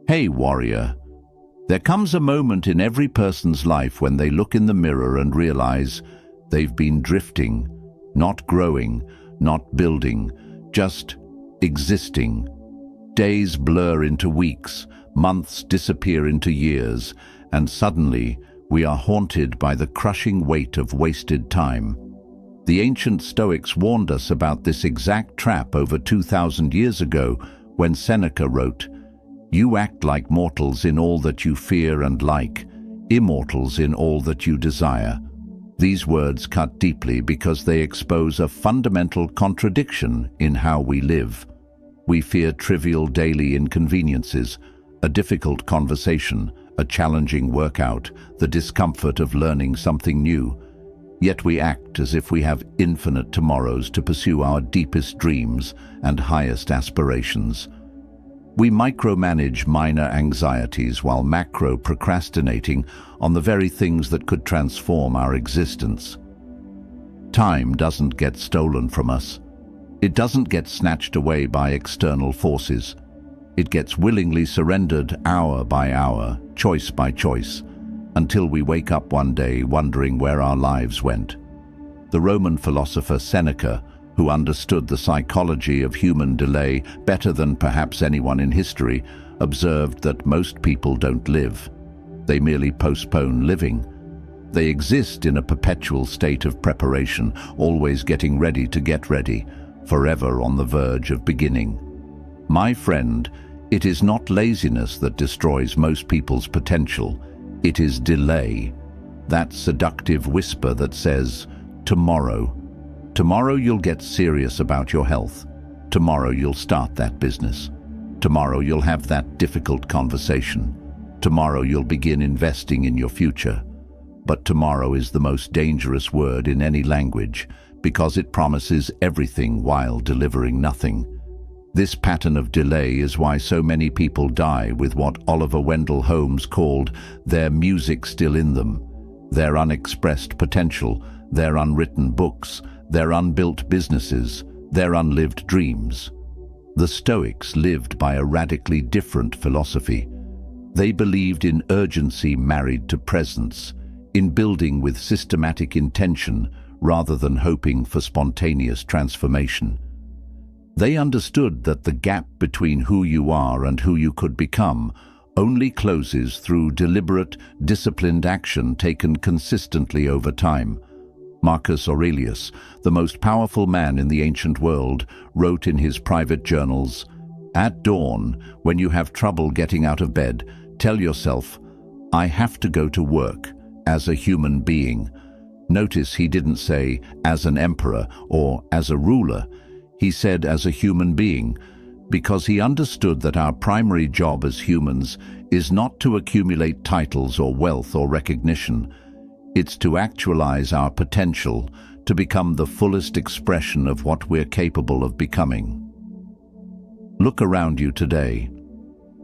Hey, warrior. There comes a moment in every person's life when they look in the mirror and realize they've been drifting, not growing, not building, just existing. Days blur into weeks, months disappear into years, and suddenly we are haunted by the crushing weight of wasted time. The ancient Stoics warned us about this exact trap over 2,000 years ago when Seneca wrote, "You act like mortals in all that you fear and like, immortals in all that you desire." These words cut deeply because they expose a fundamental contradiction in how we live. We fear trivial daily inconveniences, a difficult conversation, a challenging workout, the discomfort of learning something new. Yet we act as if we have infinite tomorrows to pursue our deepest dreams and highest aspirations. We micromanage minor anxieties while macro-procrastinating on the very things that could transform our existence. Time doesn't get stolen from us. It doesn't get snatched away by external forces. It gets willingly surrendered hour by hour, choice by choice, until we wake up one day wondering where our lives went. The Roman philosopher Seneca, who understood the psychology of human delay better than perhaps anyone in history, observed that most people don't live. They merely postpone living. They exist in a perpetual state of preparation, always getting ready to get ready, forever on the verge of beginning. My friend, it is not laziness that destroys most people's potential. It is delay. That seductive whisper that says, tomorrow. Tomorrow you'll get serious about your health. Tomorrow you'll start that business. Tomorrow you'll have that difficult conversation. Tomorrow you'll begin investing in your future. But tomorrow is the most dangerous word in any language because it promises everything while delivering nothing. This pattern of delay is why so many people die with what Oliver Wendell Holmes called their music still in them, their unexpressed potential, their unwritten books, their unbuilt businesses, their unlived dreams. The Stoics lived by a radically different philosophy. They believed in urgency married to presence, in building with systematic intention rather than hoping for spontaneous transformation. They understood that the gap between who you are and who you could become only closes through deliberate, disciplined action taken consistently over time. Marcus Aurelius, the most powerful man in the ancient world, wrote in his private journals, "At dawn, when you have trouble getting out of bed, tell yourself, 'I have to go to work as a human being.'" Notice he didn't say, "as an emperor" or "as a ruler." He said, "as a human being," because he understood that our primary job as humans is not to accumulate titles or wealth or recognition. It's to actualize our potential, to become the fullest expression of what we're capable of becoming. Look around you today.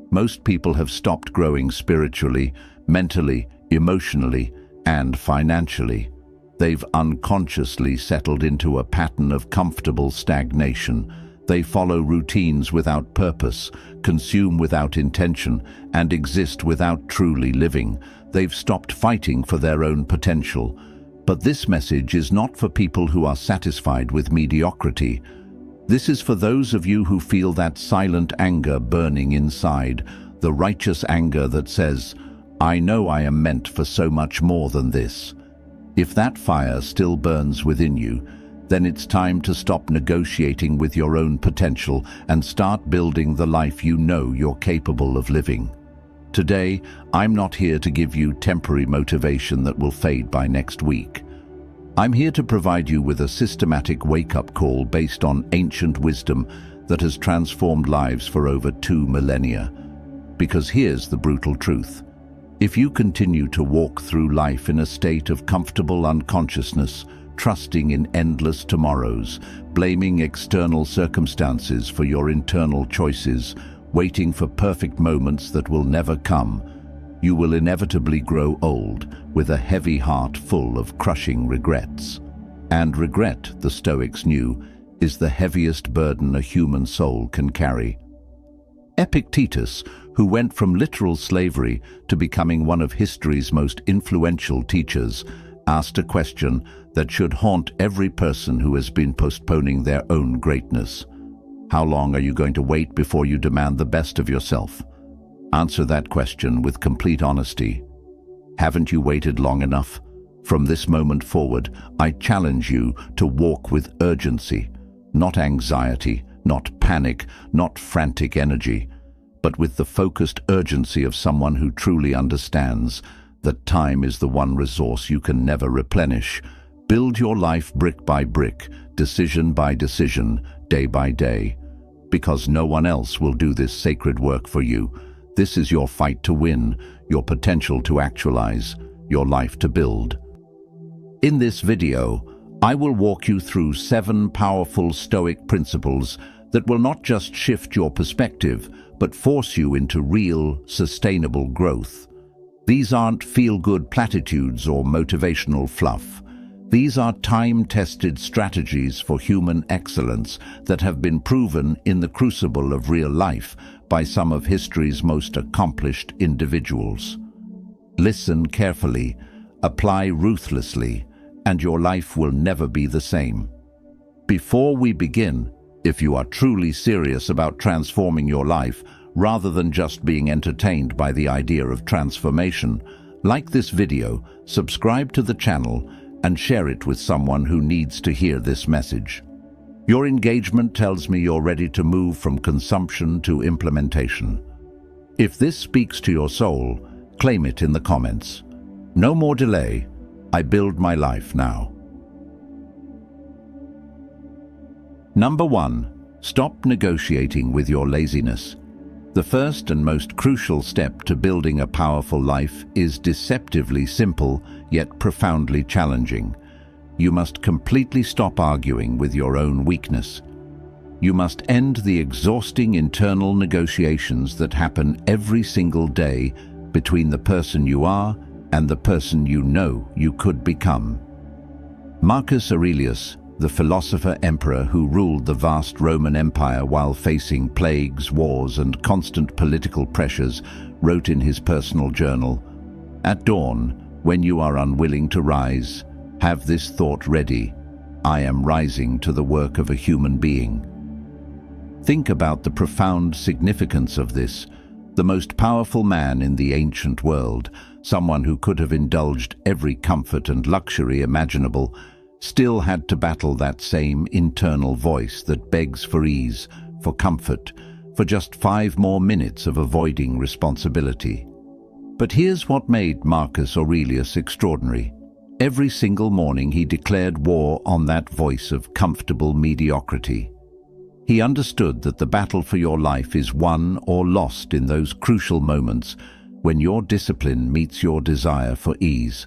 Most people have stopped growing spiritually, mentally, emotionally, and financially. They've unconsciously settled into a pattern of comfortable stagnation. They follow routines without purpose, consume without intention, and exist without truly living. They've stopped fighting for their own potential. But this message is not for people who are satisfied with mediocrity. This is for those of you who feel that silent anger burning inside, the righteous anger that says, "I know I am meant for so much more than this." If that fire still burns within you, then it's time to stop negotiating with your own potential and start building the life you know you're capable of living. Today, I'm not here to give you temporary motivation that will fade by next week. I'm here to provide you with a systematic wake-up call based on ancient wisdom that has transformed lives for over 2 millennia. Because here's the brutal truth. If you continue to walk through life in a state of comfortable unconsciousness, trusting in endless tomorrows, blaming external circumstances for your internal choices, waiting for perfect moments that will never come, you will inevitably grow old with a heavy heart full of crushing regrets. And regret, the Stoics knew, is the heaviest burden a human soul can carry. Epictetus, who went from literal slavery to becoming one of history's most influential teachers, asked a question that should haunt every person who has been postponing their own greatness. How long are you going to wait before you demand the best of yourself? Answer that question with complete honesty. Haven't you waited long enough? From this moment forward, I challenge you to walk with urgency, not anxiety, not panic, not frantic energy, but with the focused urgency of someone who truly understands that time is the one resource you can never replenish. Build your life brick by brick, decision by decision, day by day, because no one else will do this sacred work for you. This is your fight to win, your potential to actualize, your life to build. In this video, I will walk you through 7 powerful Stoic principles that will not just shift your perspective, but force you into real, sustainable growth. These aren't feel-good platitudes or motivational fluff. These are time-tested strategies for human excellence that have been proven in the crucible of real life by some of history's most accomplished individuals. Listen carefully, apply ruthlessly, and your life will never be the same. Before we begin, if you are truly serious about transforming your life, rather than just being entertained by the idea of transformation, like this video, subscribe to the channel, and share it with someone who needs to hear this message. Your engagement tells me you're ready to move from consumption to implementation. If this speaks to your soul, claim it in the comments. No more delay. I build my life now. Number 1. Stop negotiating with your laziness. The first and most crucial step to building a powerful life is deceptively simple, yet profoundly challenging. You must completely stop arguing with your own weakness. You must end the exhausting internal negotiations that happen every single day between the person you are and the person you know you could become. Marcus Aurelius, the philosopher-emperor who ruled the vast Roman Empire while facing plagues, wars, and constant political pressures, wrote in his personal journal, "At dawn, when you are unwilling to rise, have this thought ready: I am rising to the work of a human being." Think about the profound significance of this. The most powerful man in the ancient world, someone who could have indulged every comfort and luxury imaginable, still had to battle that same internal voice that begs for ease, for comfort, for just 5 more minutes of avoiding responsibility. But here's what made Marcus Aurelius extraordinary. Every single morning he declared war on that voice of comfortable mediocrity. He understood that the battle for your life is won or lost in those crucial moments when your discipline meets your desire for ease.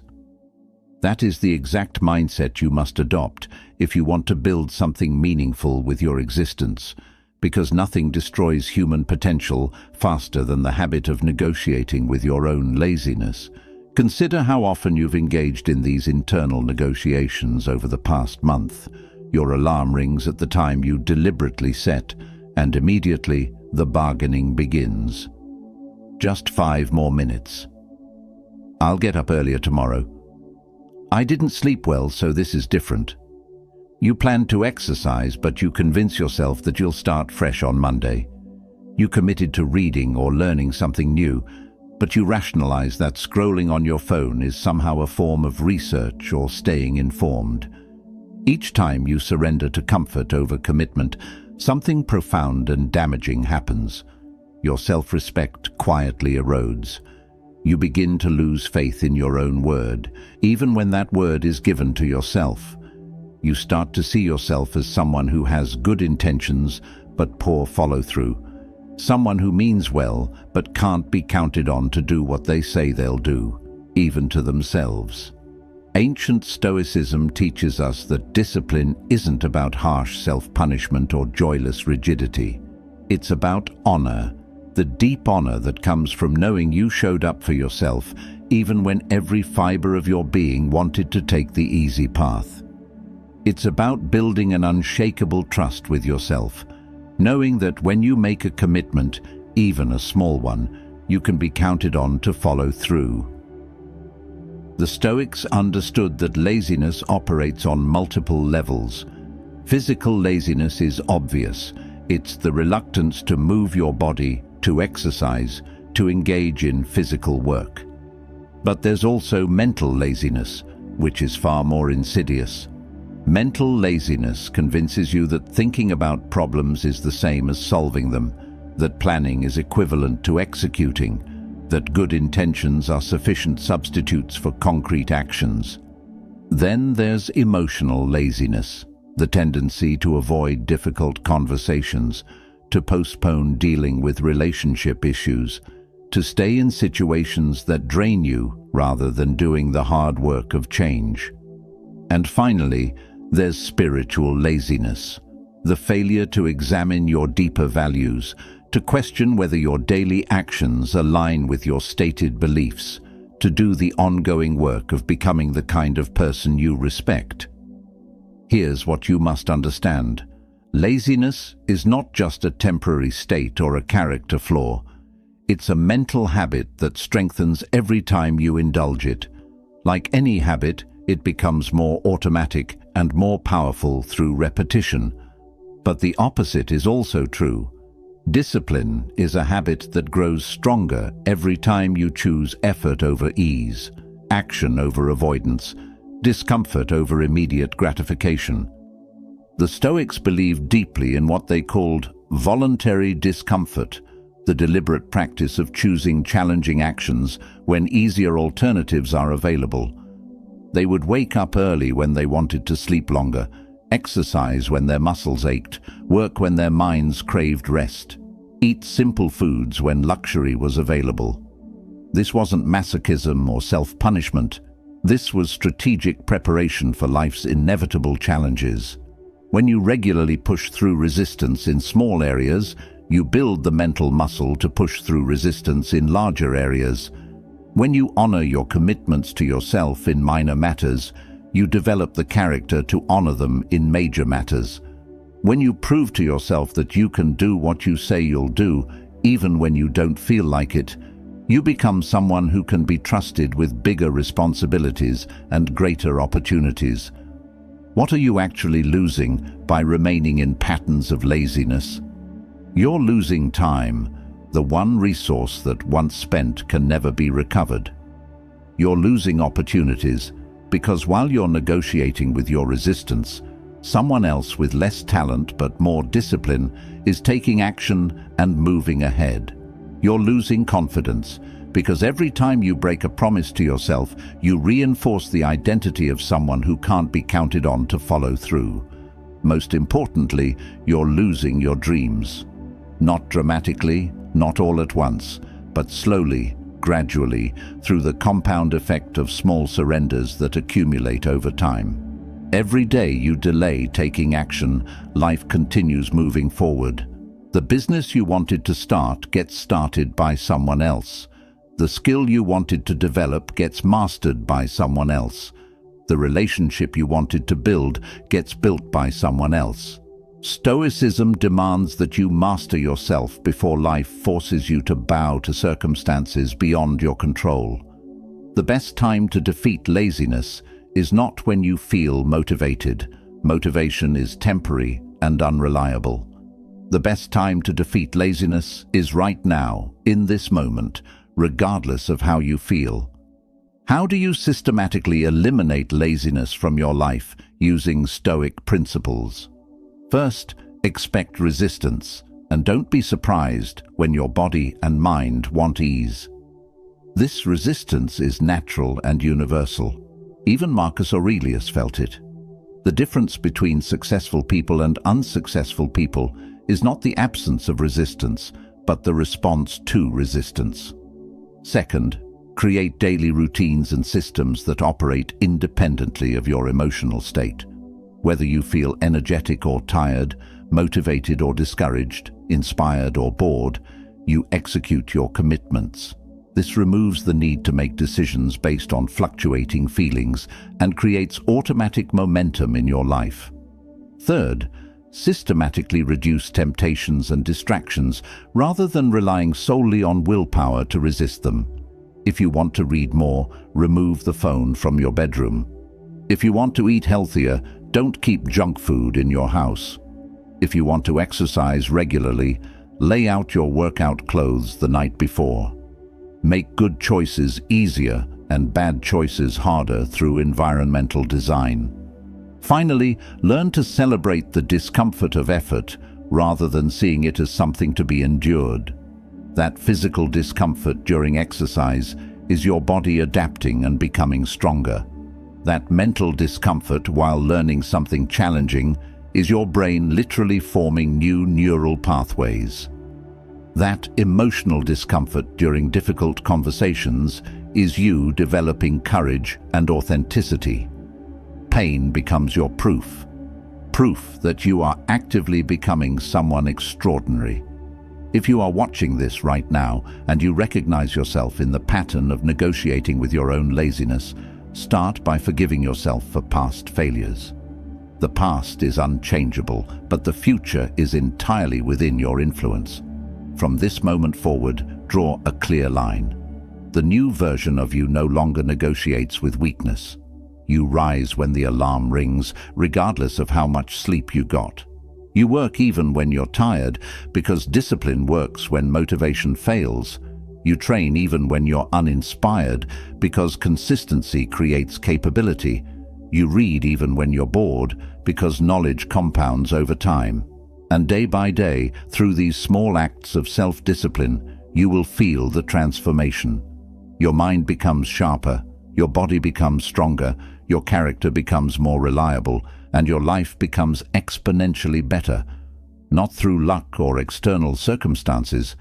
That is the exact mindset you must adopt if you want to build something meaningful with your existence, because nothing destroys human potential faster than the habit of negotiating with your own laziness. Consider how often you've engaged in these internal negotiations over the past month. Your alarm rings at the time you deliberately set, and immediately the bargaining begins. Just 5 more minutes. I'll get up earlier tomorrow. I didn't sleep well, so this is different. You plan to exercise, but you convince yourself that you'll start fresh on Monday. You committed to reading or learning something new, but you rationalize that scrolling on your phone is somehow a form of research or staying informed. Each time you surrender to comfort over commitment, something profound and damaging happens. Your self-respect quietly erodes. You begin to lose faith in your own word, even when that word is given to yourself. You start to see yourself as someone who has good intentions but poor follow-through. Someone who means well but can't be counted on to do what they say they'll do, even to themselves. Ancient Stoicism teaches us that discipline isn't about harsh self-punishment or joyless rigidity. It's about honor, the deep honor that comes from knowing you showed up for yourself, even when every fiber of your being wanted to take the easy path. It's about building an unshakable trust with yourself, knowing that when you make a commitment, even a small one, you can be counted on to follow through. The Stoics understood that laziness operates on multiple levels. Physical laziness is obvious. It's the reluctance to move your body, to exercise, to engage in physical work. But there's also mental laziness, which is far more insidious. Mental laziness convinces you that thinking about problems is the same as solving them, that planning is equivalent to executing, that good intentions are sufficient substitutes for concrete actions. Then there's emotional laziness, the tendency to avoid difficult conversations, to postpone dealing with relationship issues, to stay in situations that drain you rather than doing the hard work of change. And finally, there's spiritual laziness, the failure to examine your deeper values, to question whether your daily actions align with your stated beliefs, to do the ongoing work of becoming the kind of person you respect. Here's what you must understand. Laziness is not just a temporary state or a character flaw. It's a mental habit that strengthens every time you indulge it. Like any habit, it becomes more automatic and more powerful through repetition. But the opposite is also true. Discipline is a habit that grows stronger every time you choose effort over ease, action over avoidance, discomfort over immediate gratification. The Stoics believed deeply in what they called voluntary discomfort, the deliberate practice of choosing challenging actions when easier alternatives are available. They would wake up early when they wanted to sleep longer, exercise when their muscles ached, work when their minds craved rest, eat simple foods when luxury was available. This wasn't masochism or self-punishment. This was strategic preparation for life's inevitable challenges. When you regularly push through resistance in small areas, you build the mental muscle to push through resistance in larger areas. When you honor your commitments to yourself in minor matters, you develop the character to honor them in major matters. When you prove to yourself that you can do what you say you'll do, even when you don't feel like it, you become someone who can be trusted with bigger responsibilities and greater opportunities. What are you actually losing by remaining in patterns of laziness? You're losing time, the one resource that once spent can never be recovered. You're losing opportunities because while you're negotiating with your resistance, someone else with less talent but more discipline is taking action and moving ahead. You're losing confidence because every time you break a promise to yourself, you reinforce the identity of someone who can't be counted on to follow through. Most importantly, you're losing your dreams. Not dramatically, not all at once, but slowly, gradually, through the compound effect of small surrenders that accumulate over time. Every day you delay taking action, life continues moving forward. The business you wanted to start gets started by someone else. The skill you wanted to develop gets mastered by someone else. The relationship you wanted to build gets built by someone else. Stoicism demands that you master yourself before life forces you to bow to circumstances beyond your control. The best time to defeat laziness is not when you feel motivated. Motivation is temporary and unreliable. The best time to defeat laziness is right now, in this moment, regardless of how you feel. How do you systematically eliminate laziness from your life using Stoic principles? First, expect resistance, and don't be surprised when your body and mind want ease. This resistance is natural and universal. Even Marcus Aurelius felt it. The difference between successful people and unsuccessful people is not the absence of resistance, but the response to resistance. Second, create daily routines and systems that operate independently of your emotional state. Whether you feel energetic or tired, motivated or discouraged, inspired or bored, you execute your commitments. This removes the need to make decisions based on fluctuating feelings and creates automatic momentum in your life. Third, Systematically reduce temptations and distractions rather than relying solely on willpower to resist them. If you want to read more, remove the phone from your bedroom. If you want to eat healthier, don't keep junk food in your house. If you want to exercise regularly, lay out your workout clothes the night before. Make good choices easier and bad choices harder through environmental design. Finally, learn to celebrate the discomfort of effort rather than seeing it as something to be endured. That physical discomfort during exercise is your body adapting and becoming stronger. That mental discomfort while learning something challenging is your brain literally forming new neural pathways. That emotional discomfort during difficult conversations is you developing courage and authenticity. Pain becomes your proof that you are actively becoming someone extraordinary. If you are watching this right now and you recognize yourself in the pattern of negotiating with your own laziness, start by forgiving yourself for past failures. The past is unchangeable, but the future is entirely within your influence. From this moment forward, draw a clear line. The new version of you no longer negotiates with weakness. You rise when the alarm rings, regardless of how much sleep you got. You work even when you're tired, because discipline works when motivation fails. You train even when you're uninspired, because consistency creates capability. You read even when you're bored, because knowledge compounds over time. And day by day, through these small acts of self-discipline, you will feel the transformation. Your mind becomes sharper, your body becomes stronger, your character becomes more reliable, and your life becomes exponentially better, not through luck or external circumstances,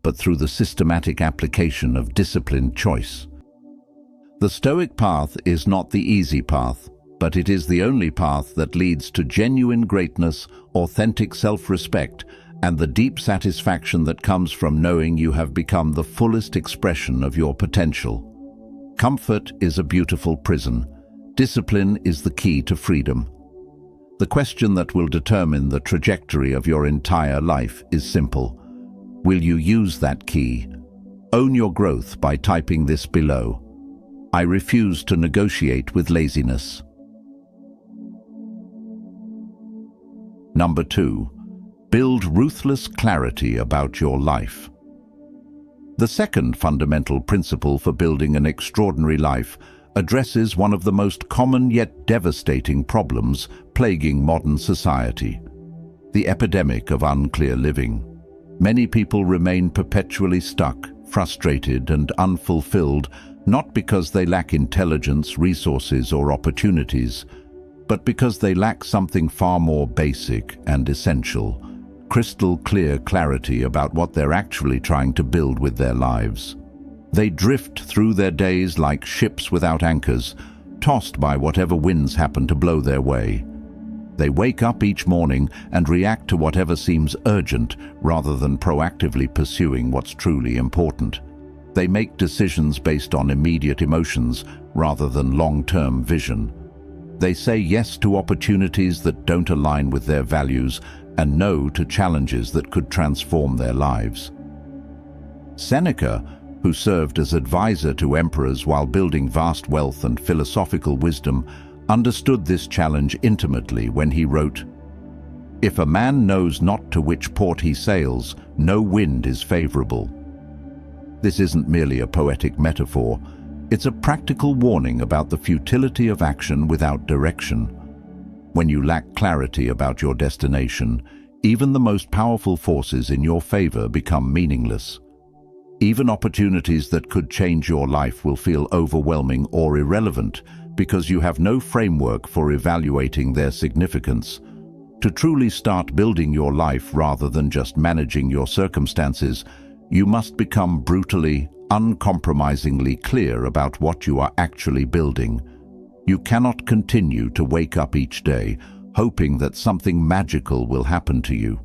but through the systematic application of disciplined choice. The Stoic path is not the easy path, but it is the only path that leads to genuine greatness, authentic self-respect, and the deep satisfaction that comes from knowing you have become the fullest expression of your potential. Comfort is a beautiful prison. Discipline is the key to freedom. The question that will determine the trajectory of your entire life is simple. Will you use that key? Own your growth by typing this below. I refuse to negotiate with laziness. Number 2. Build ruthless clarity about your life. The second fundamental principle for building an extraordinary life addresses one of the most common yet devastating problems plaguing modern society: the epidemic of unclear living. Many people remain perpetually stuck, frustrated, and unfulfilled, not because they lack intelligence, resources, or opportunities, but because they lack something far more basic and essential: crystal clear clarity about what they're actually trying to build with their lives. They drift through their days like ships without anchors, tossed by whatever winds happen to blow their way. They wake up each morning and react to whatever seems urgent rather than proactively pursuing what's truly important. They make decisions based on immediate emotions rather than long-term vision. They say yes to opportunities that don't align with their values and no to challenges that could transform their lives. Seneca, who served as advisor to emperors while building vast wealth and philosophical wisdom, understood this challenge intimately when he wrote, "If a man knows not to which port he sails, no wind is favorable." This isn't merely a poetic metaphor. It's a practical warning about the futility of action without direction. When you lack clarity about your destination, even the most powerful forces in your favor become meaningless. Even opportunities that could change your life will feel overwhelming or irrelevant because you have no framework for evaluating their significance. To truly start building your life rather than just managing your circumstances, you must become brutally, uncompromisingly clear about what you are actually building. You cannot continue to wake up each day hoping that something magical will happen to you.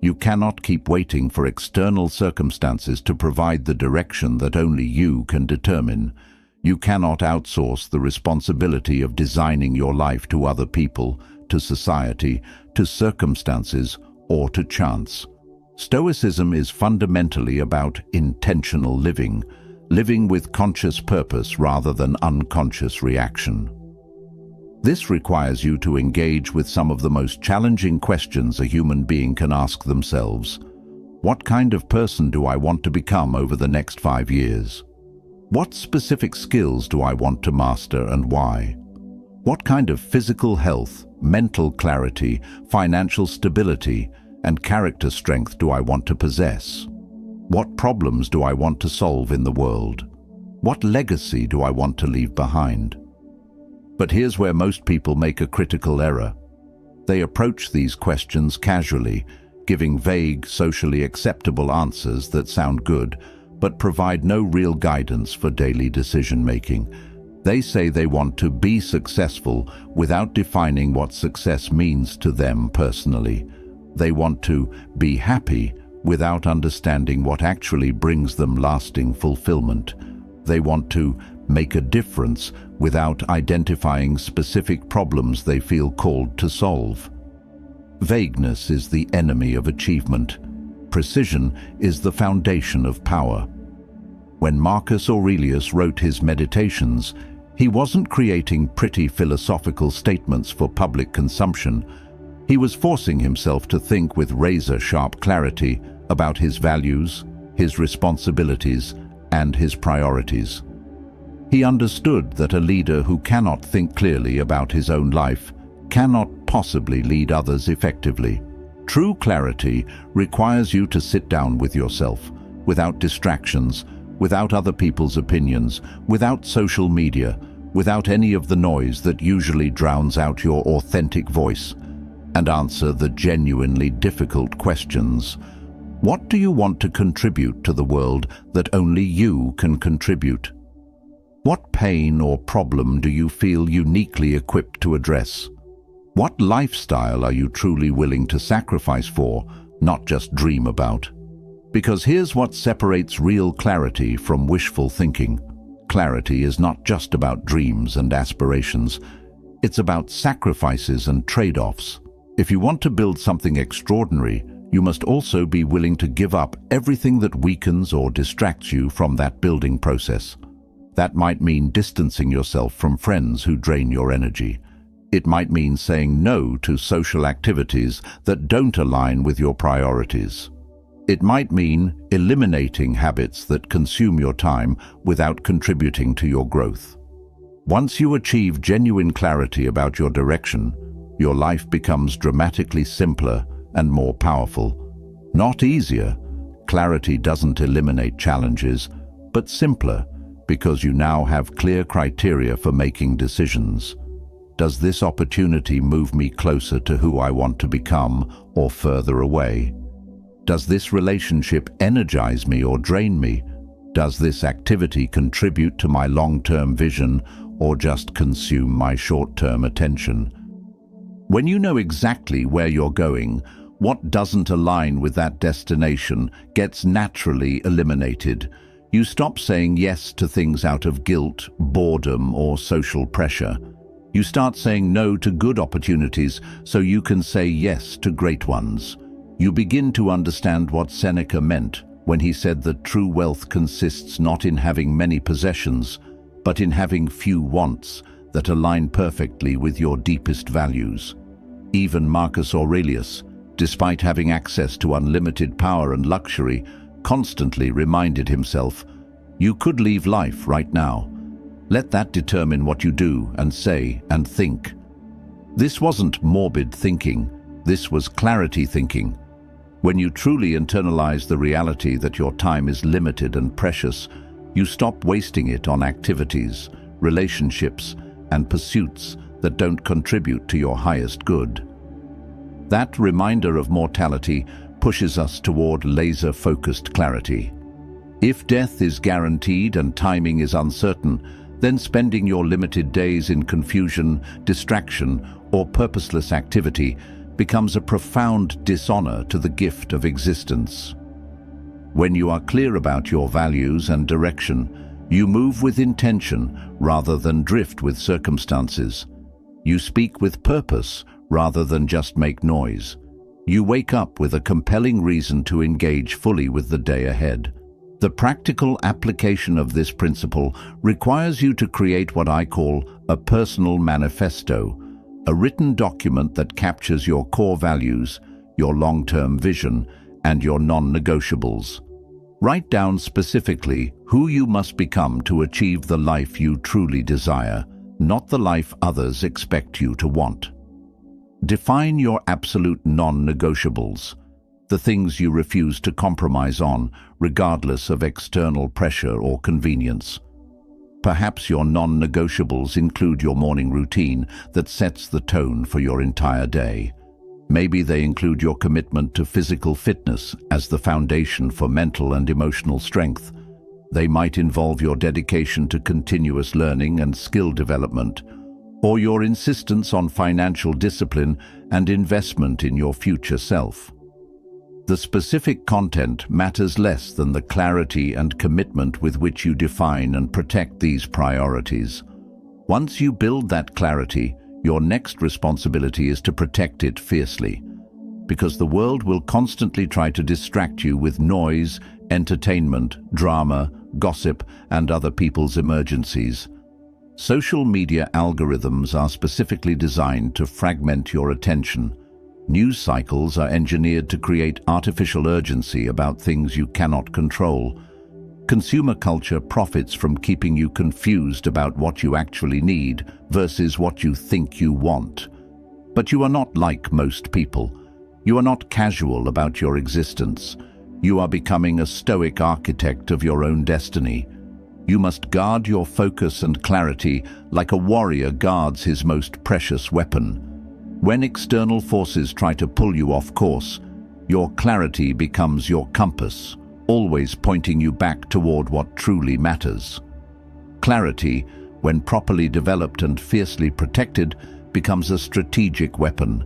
You cannot keep waiting for external circumstances to provide the direction that only you can determine. You cannot outsource the responsibility of designing your life to other people, to society, to circumstances, or to chance. Stoicism is fundamentally about intentional living, living with conscious purpose rather than unconscious reaction. This requires you to engage with some of the most challenging questions a human being can ask themselves. What kind of person do I want to become over the next 5 years? What specific skills do I want to master and why? What kind of physical health, mental clarity, financial stability, and character strength do I want to possess? What problems do I want to solve in the world? What legacy do I want to leave behind? But here's where most people make a critical error. They approach these questions casually, giving vague, socially acceptable answers that sound good, but provide no real guidance for daily decision-making. They say they want to be successful without defining what success means to them personally. They want to be happy without understanding what actually brings them lasting fulfillment. They want to make a difference without identifying specific problems they feel called to solve. Vagueness is the enemy of achievement. Precision is the foundation of power. When Marcus Aurelius wrote his Meditations, he wasn't creating pretty philosophical statements for public consumption. He was forcing himself to think with razor-sharp clarity about his values, his responsibilities, and his priorities. He understood that a leader who cannot think clearly about his own life cannot possibly lead others effectively. True clarity requires you to sit down with yourself, without distractions, without other people's opinions, without social media, without any of the noise that usually drowns out your authentic voice, and answer the genuinely difficult questions. What do you want to contribute to the world that only you can contribute? What pain or problem do you feel uniquely equipped to address? What lifestyle are you truly willing to sacrifice for, not just dream about? Because here's what separates real clarity from wishful thinking. Clarity is not just about dreams and aspirations. It's about sacrifices and trade-offs. If you want to build something extraordinary, you must also be willing to give up everything that weakens or distracts you from that building process. That might mean distancing yourself from friends who drain your energy. It might mean saying no to social activities that don't align with your priorities. It might mean eliminating habits that consume your time without contributing to your growth. Once you achieve genuine clarity about your direction, your life becomes dramatically simpler and more powerful. Not easier. Clarity doesn't eliminate challenges, but simpler, because you now have clear criteria for making decisions. Does this opportunity move me closer to who I want to become or further away? Does this relationship energize me or drain me? Does this activity contribute to my long-term vision or just consume my short-term attention? When you know exactly where you're going, what doesn't align with that destination gets naturally eliminated. You stop saying yes to things out of guilt, boredom, or social pressure. You start saying no to good opportunities so you can say yes to great ones. You begin to understand what Seneca meant when he said that true wealth consists not in having many possessions, but in having few wants that align perfectly with your deepest values. Even Marcus Aurelius, despite having access to unlimited power and luxury, constantly reminded himself, "You could leave life right now. Let that determine what you do and say and think." This wasn't morbid thinking, this was clarity thinking. When you truly internalize the reality that your time is limited and precious, you stop wasting it on activities, relationships, and pursuits that don't contribute to your highest good. That reminder of mortality pushes us toward laser-focused clarity. If death is guaranteed and timing is uncertain, then spending your limited days in confusion, distraction, or purposeless activity becomes a profound dishonor to the gift of existence. When you are clear about your values and direction, you move with intention rather than drift with circumstances. You speak with purpose rather than just make noise. You wake up with a compelling reason to engage fully with the day ahead. The practical application of this principle requires you to create what I call a personal manifesto, a written document that captures your core values, your long-term vision, and your non-negotiables. Write down specifically who you must become to achieve the life you truly desire, not the life others expect you to want. Define your absolute non-negotiables, the things you refuse to compromise on, regardless of external pressure or convenience. Perhaps your non-negotiables include your morning routine that sets the tone for your entire day. Maybe they include your commitment to physical fitness as the foundation for mental and emotional strength. They might involve your dedication to continuous learning and skill development, or your insistence on financial discipline and investment in your future self. The specific content matters less than the clarity and commitment with which you define and protect these priorities. Once you build that clarity, your next responsibility is to protect it fiercely, because the world will constantly try to distract you with noise, entertainment, drama, gossip, and other people's emergencies. Social media algorithms are specifically designed to fragment your attention. News cycles are engineered to create artificial urgency about things you cannot control. Consumer culture profits from keeping you confused about what you actually need versus what you think you want. But you are not like most people. You are not casual about your existence. You are becoming a stoic architect of your own destiny. You must guard your focus and clarity like a warrior guards his most precious weapon. When external forces try to pull you off course, your clarity becomes your compass, always pointing you back toward what truly matters. Clarity, when properly developed and fiercely protected, becomes a strategic weapon.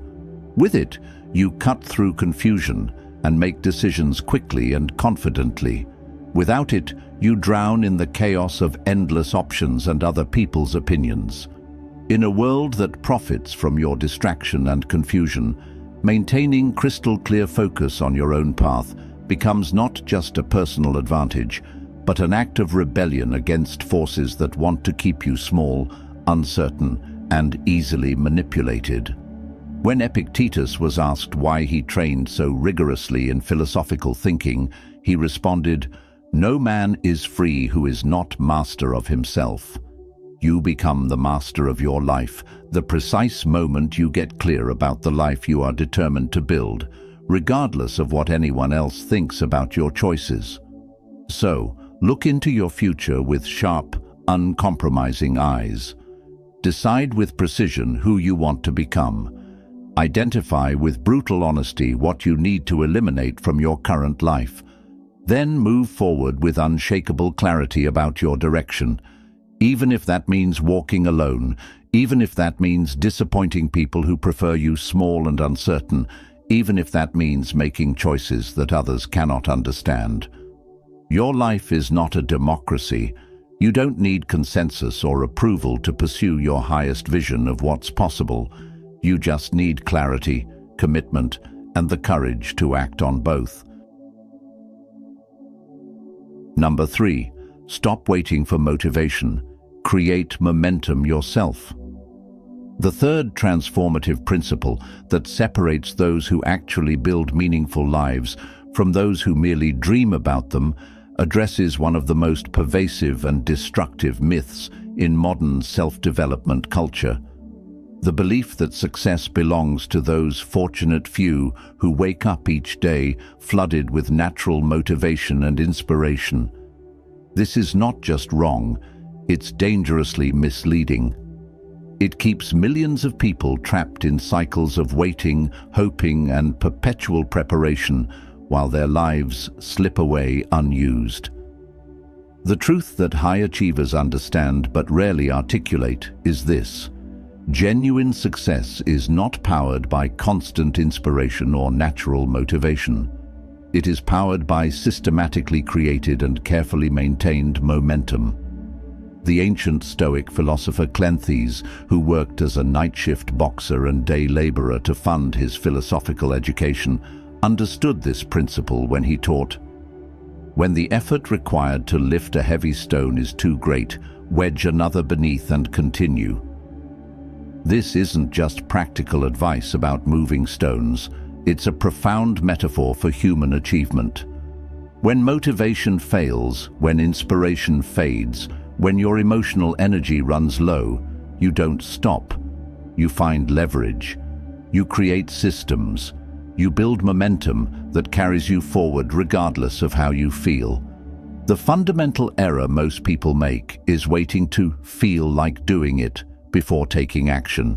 With it, you cut through confusion and make decisions quickly and confidently. Without it, you drown in the chaos of endless options and other people's opinions. In a world that profits from your distraction and confusion, maintaining crystal clear focus on your own path becomes not just a personal advantage, but an act of rebellion against forces that want to keep you small, uncertain, and easily manipulated. When Epictetus was asked why he trained so rigorously in philosophical thinking, he responded, "No man is free who is not master of himself." You become the master of your life the precise moment you get clear about the life you are determined to build, regardless of what anyone else thinks about your choices. So, look into your future with sharp, uncompromising eyes. Decide with precision who you want to become. Identify with brutal honesty what you need to eliminate from your current life. Then move forward with unshakable clarity about your direction. Even if that means walking alone, even if that means disappointing people who prefer you small and uncertain, even if that means making choices that others cannot understand. Your life is not a democracy. You don't need consensus or approval to pursue your highest vision of what's possible. You just need clarity, commitment, and the courage to act on both. Number 3. Stop waiting for motivation. Create momentum yourself. The third transformative principle that separates those who actually build meaningful lives from those who merely dream about them addresses one of the most pervasive and destructive myths in modern self-development culture. The belief that success belongs to those fortunate few who wake up each day flooded with natural motivation and inspiration. This is not just wrong, it's dangerously misleading. It keeps millions of people trapped in cycles of waiting, hoping, and perpetual preparation while their lives slip away unused. The truth that high achievers understand but rarely articulate is this: genuine success is not powered by constant inspiration or natural motivation. It is powered by systematically created and carefully maintained momentum. The ancient Stoic philosopher Cleanthes, who worked as a night shift boxer and day laborer to fund his philosophical education, understood this principle when he taught, "When the effort required to lift a heavy stone is too great, wedge another beneath and continue." This isn't just practical advice about moving stones, it's a profound metaphor for human achievement. When motivation fails, when inspiration fades, when your emotional energy runs low, you don't stop. You find leverage. You create systems. You build momentum that carries you forward regardless of how you feel. The fundamental error most people make is waiting to feel like doing it before taking action.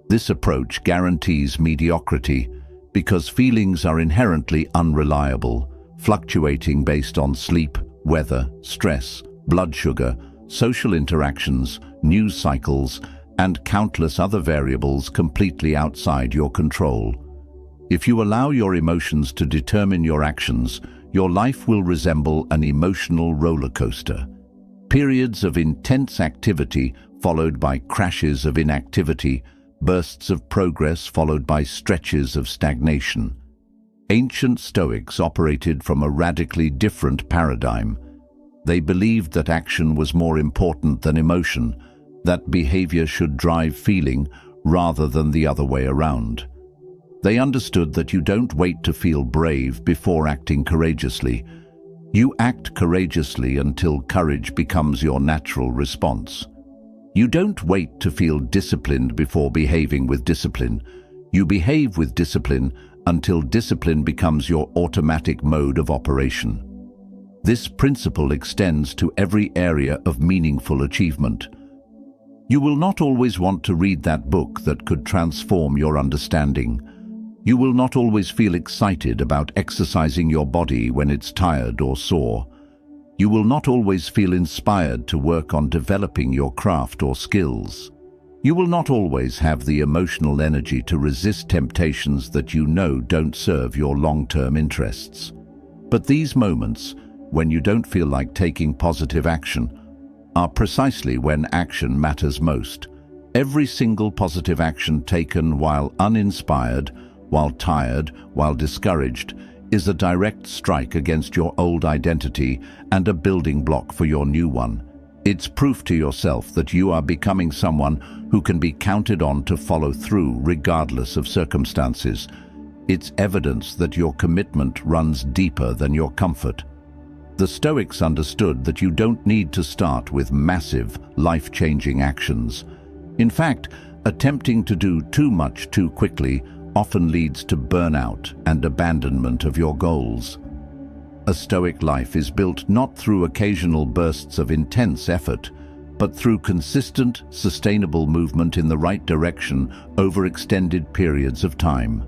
This approach guarantees mediocrity because feelings are inherently unreliable, fluctuating based on sleep, weather, stress, blood sugar, social interactions, news cycles, and countless other variables completely outside your control. If you allow your emotions to determine your actions, your life will resemble an emotional roller coaster. Periods of intense activity followed by crashes of inactivity, bursts of progress followed by stretches of stagnation. Ancient Stoics operated from a radically different paradigm. They believed that action was more important than emotion, that behavior should drive feeling rather than the other way around. They understood that you don't wait to feel brave before acting courageously. You act courageously until courage becomes your natural response. You don't wait to feel disciplined before behaving with discipline. You behave with discipline until discipline becomes your automatic mode of operation. This principle extends to every area of meaningful achievement. You will not always want to read that book that could transform your understanding. You will not always feel excited about exercising your body when it's tired or sore. You will not always feel inspired to work on developing your craft or skills. You will not always have the emotional energy to resist temptations that you know don't serve your long-term interests. But these moments, when you don't feel like taking positive action, are precisely when action matters most. Every single positive action taken while uninspired, while tired, while discouraged, is a direct strike against your old identity and a building block for your new one. It's proof to yourself that you are becoming someone who can be counted on to follow through regardless of circumstances. It's evidence that your commitment runs deeper than your comfort. The Stoics understood that you don't need to start with massive, life-changing actions. In fact, attempting to do too much too quickly often leads to burnout and abandonment of your goals. A Stoic life is built not through occasional bursts of intense effort, but through consistent, sustainable movement in the right direction over extended periods of time.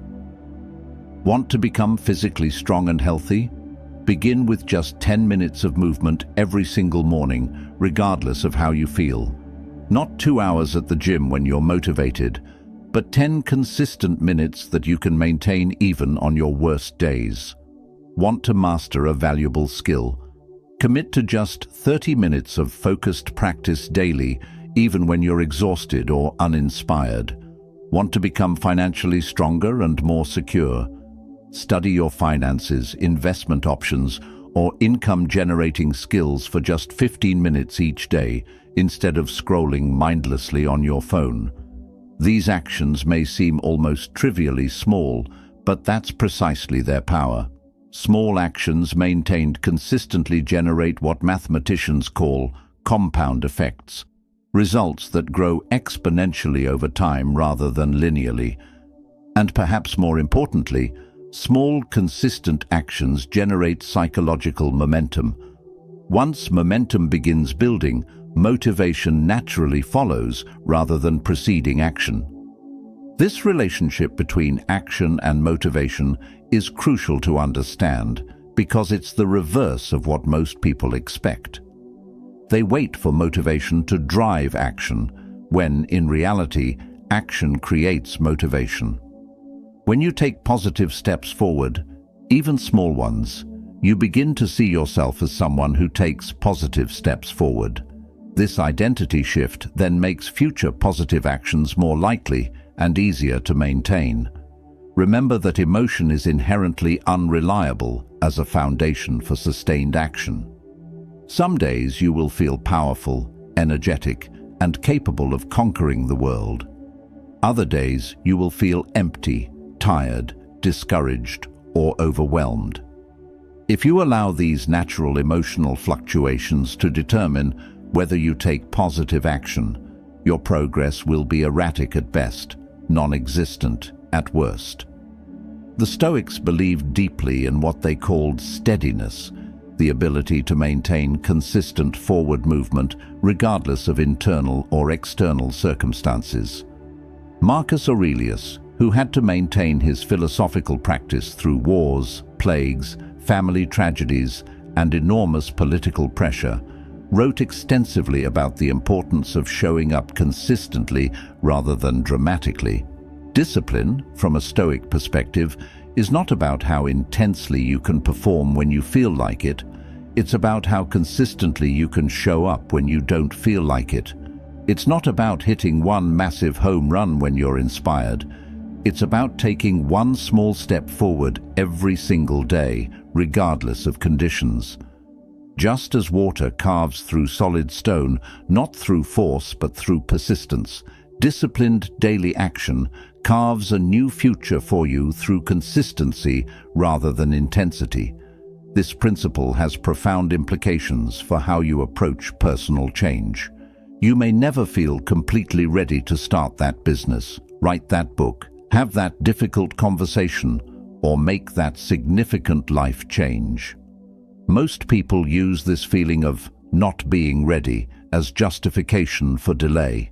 Want to become physically strong and healthy? Begin with just 10 minutes of movement every single morning, regardless of how you feel. Not 2 hours at the gym when you're motivated, but 10 consistent minutes that you can maintain even on your worst days. Want to master a valuable skill? Commit to just 30 minutes of focused practice daily, even when you're exhausted or uninspired. Want to become financially stronger and more secure? Study your finances, investment options, or income-generating skills for just 15 minutes each day instead of scrolling mindlessly on your phone. These actions may seem almost trivially small, but that's precisely their power. Small actions maintained consistently generate what mathematicians call compound effects, results that grow exponentially over time rather than linearly. And perhaps more importantly, small, consistent actions generate psychological momentum. Once momentum begins building, motivation naturally follows rather than preceding action. This relationship between action and motivation is crucial to understand because it's the reverse of what most people expect. They wait for motivation to drive action, when, in reality, action creates motivation. When you take positive steps forward, even small ones, you begin to see yourself as someone who takes positive steps forward. This identity shift then makes future positive actions more likely and easier to maintain. Remember that emotion is inherently unreliable as a foundation for sustained action. Some days you will feel powerful, energetic, and capable of conquering the world. Other days you will feel empty, tired, discouraged, or overwhelmed. If you allow these natural emotional fluctuations to determine whether you take positive action, your progress will be erratic at best, non-existent at worst. The Stoics believed deeply in what they called steadiness, the ability to maintain consistent forward movement regardless of internal or external circumstances. Marcus Aurelius, who had to maintain his philosophical practice through wars, plagues, family tragedies, and enormous political pressure, wrote extensively about the importance of showing up consistently rather than dramatically. Discipline, from a Stoic perspective, is not about how intensely you can perform when you feel like it. It's about how consistently you can show up when you don't feel like it. It's not about hitting one massive home run when you're inspired. It's about taking one small step forward every single day, regardless of conditions. Just as water carves through solid stone, not through force but through persistence, disciplined daily action carves a new future for you through consistency rather than intensity. This principle has profound implications for how you approach personal change. You may never feel completely ready to start that business, write that book, have that difficult conversation, or make that significant life change. Most people use this feeling of not being ready as justification for delay.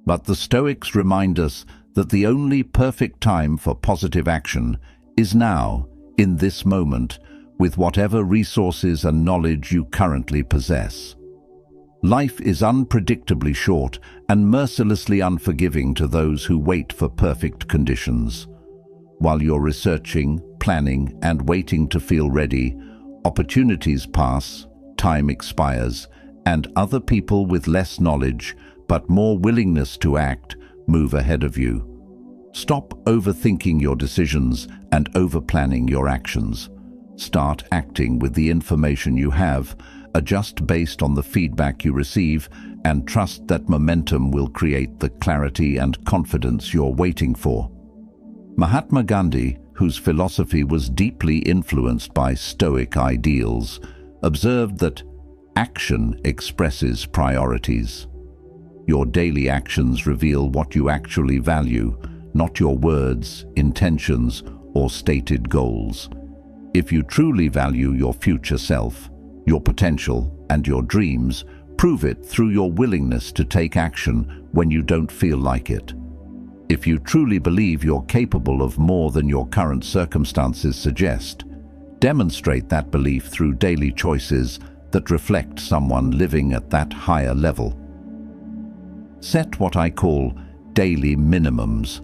But the Stoics remind us that the only perfect time for positive action is now, in this moment, with whatever resources and knowledge you currently possess. Life is unpredictably short and mercilessly unforgiving to those who wait for perfect conditions. While you're researching, planning, and waiting to feel ready, opportunities pass, time expires, and other people with less knowledge but more willingness to act move ahead of you. Stop overthinking your decisions and overplanning your actions. Start acting with the information you have, adjust based on the feedback you receive, and trust that momentum will create the clarity and confidence you're waiting for. Mahatma Gandhi, whose philosophy was deeply influenced by Stoic ideals, observed that action expresses priorities. Your daily actions reveal what you actually value, not your words, intentions, or stated goals. If you truly value your future self, your potential, and your dreams, prove it through your willingness to take action when you don't feel like it. If you truly believe you're capable of more than your current circumstances suggest, demonstrate that belief through daily choices that reflect someone living at that higher level. Set what I call daily minimums,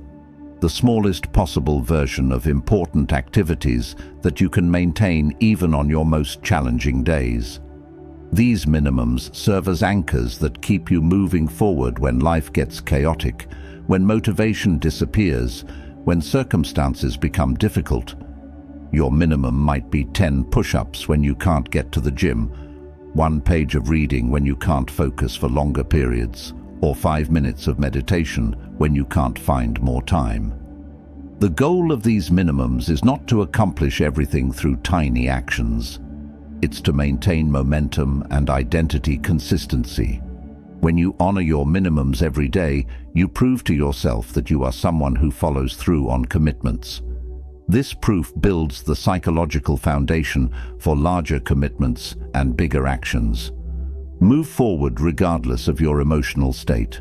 the smallest possible version of important activities that you can maintain even on your most challenging days. These minimums serve as anchors that keep you moving forward when life gets chaotic, when motivation disappears, when circumstances become difficult. Your minimum might be 10 push-ups when you can't get to the gym, 1 page of reading when you can't focus for longer periods, or 5 minutes of meditation when you can't find more time. The goal of these minimums is not to accomplish everything through tiny actions. It's to maintain momentum and identity consistency. When you honor your minimums every day, you prove to yourself that you are someone who follows through on commitments. This proof builds the psychological foundation for larger commitments and bigger actions. Move forward regardless of your emotional state.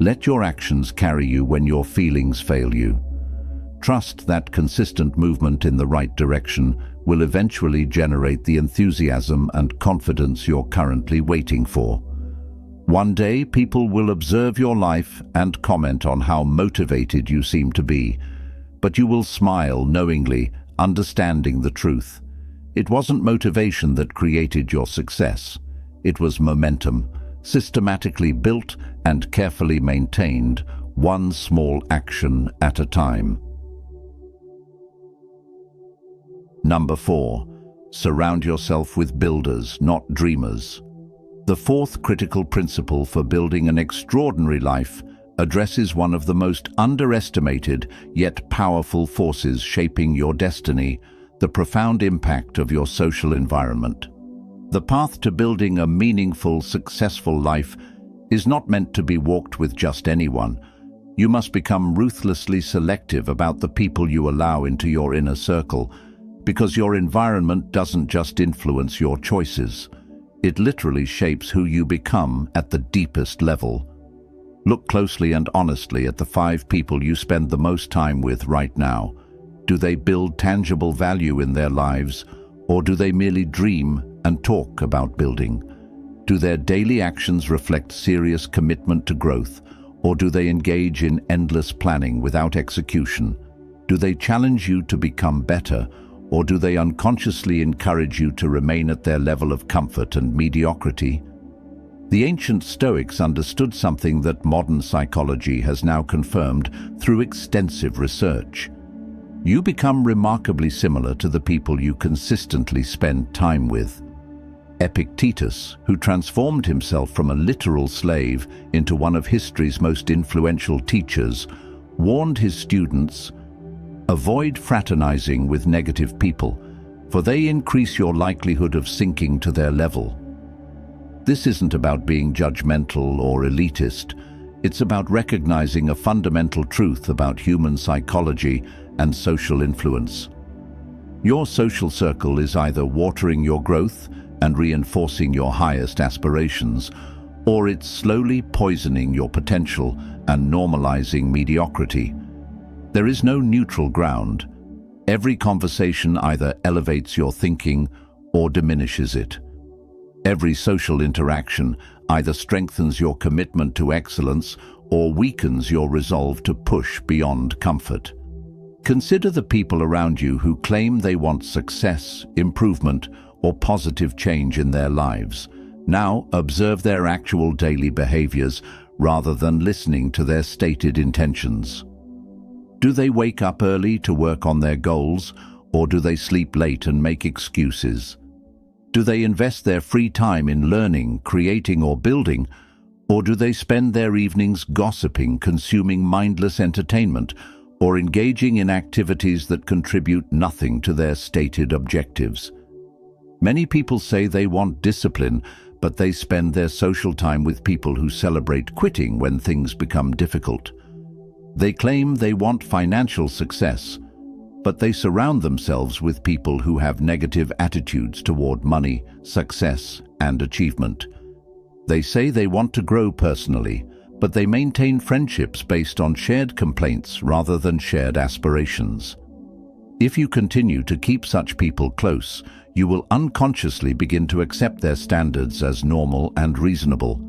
Let your actions carry you when your feelings fail you. Trust that consistent movement in the right direction will eventually generate the enthusiasm and confidence you're currently waiting for. One day, people will observe your life and comment on how motivated you seem to be, but you will smile knowingly, understanding the truth. It wasn't motivation that created your success. It was momentum, systematically built and carefully maintained, one small action at a time. Number 4. Surround yourself with builders, not dreamers. The fourth critical principle for building an extraordinary life addresses one of the most underestimated yet powerful forces shaping your destiny, the profound impact of your social environment. The path to building a meaningful, successful life is not meant to be walked with just anyone. You must become ruthlessly selective about the people you allow into your inner circle, because your environment doesn't just influence your choices. It literally shapes who you become at the deepest level. Look closely and honestly at the 5 people you spend the most time with right now. Do they build tangible value in their lives, or do they merely dream and talk about building? Do their daily actions reflect serious commitment to growth, or do they engage in endless planning without execution? Do they challenge you to become better, or do they unconsciously encourage you to remain at their level of comfort and mediocrity? The ancient Stoics understood something that modern psychology has now confirmed through extensive research. You become remarkably similar to the people you consistently spend time with. Epictetus, who transformed himself from a literal slave into one of history's most influential teachers, warned his students, "Avoid fraternizing with negative people, for they increase your likelihood of sinking to their level." This isn't about being judgmental or elitist. It's about recognizing a fundamental truth about human psychology and social influence. Your social circle is either watering your growth and reinforcing your highest aspirations, or it's slowly poisoning your potential and normalizing mediocrity. There is no neutral ground. Every conversation either elevates your thinking or diminishes it. Every social interaction either strengthens your commitment to excellence or weakens your resolve to push beyond comfort. Consider the people around you who claim they want success, improvement, or positive change in their lives. Now observe their actual daily behaviors rather than listening to their stated intentions. Do they wake up early to work on their goals, or do they sleep late and make excuses? Do they invest their free time in learning, creating, or building, or do they spend their evenings gossiping, consuming mindless entertainment, or engaging in activities that contribute nothing to their stated objectives? Many people say they want discipline, but they spend their social time with people who celebrate quitting when things become difficult. They claim they want financial success, but they surround themselves with people who have negative attitudes toward money, success, and achievement. They say they want to grow personally, but they maintain friendships based on shared complaints rather than shared aspirations. If you continue to keep such people close, you will unconsciously begin to accept their standards as normal and reasonable.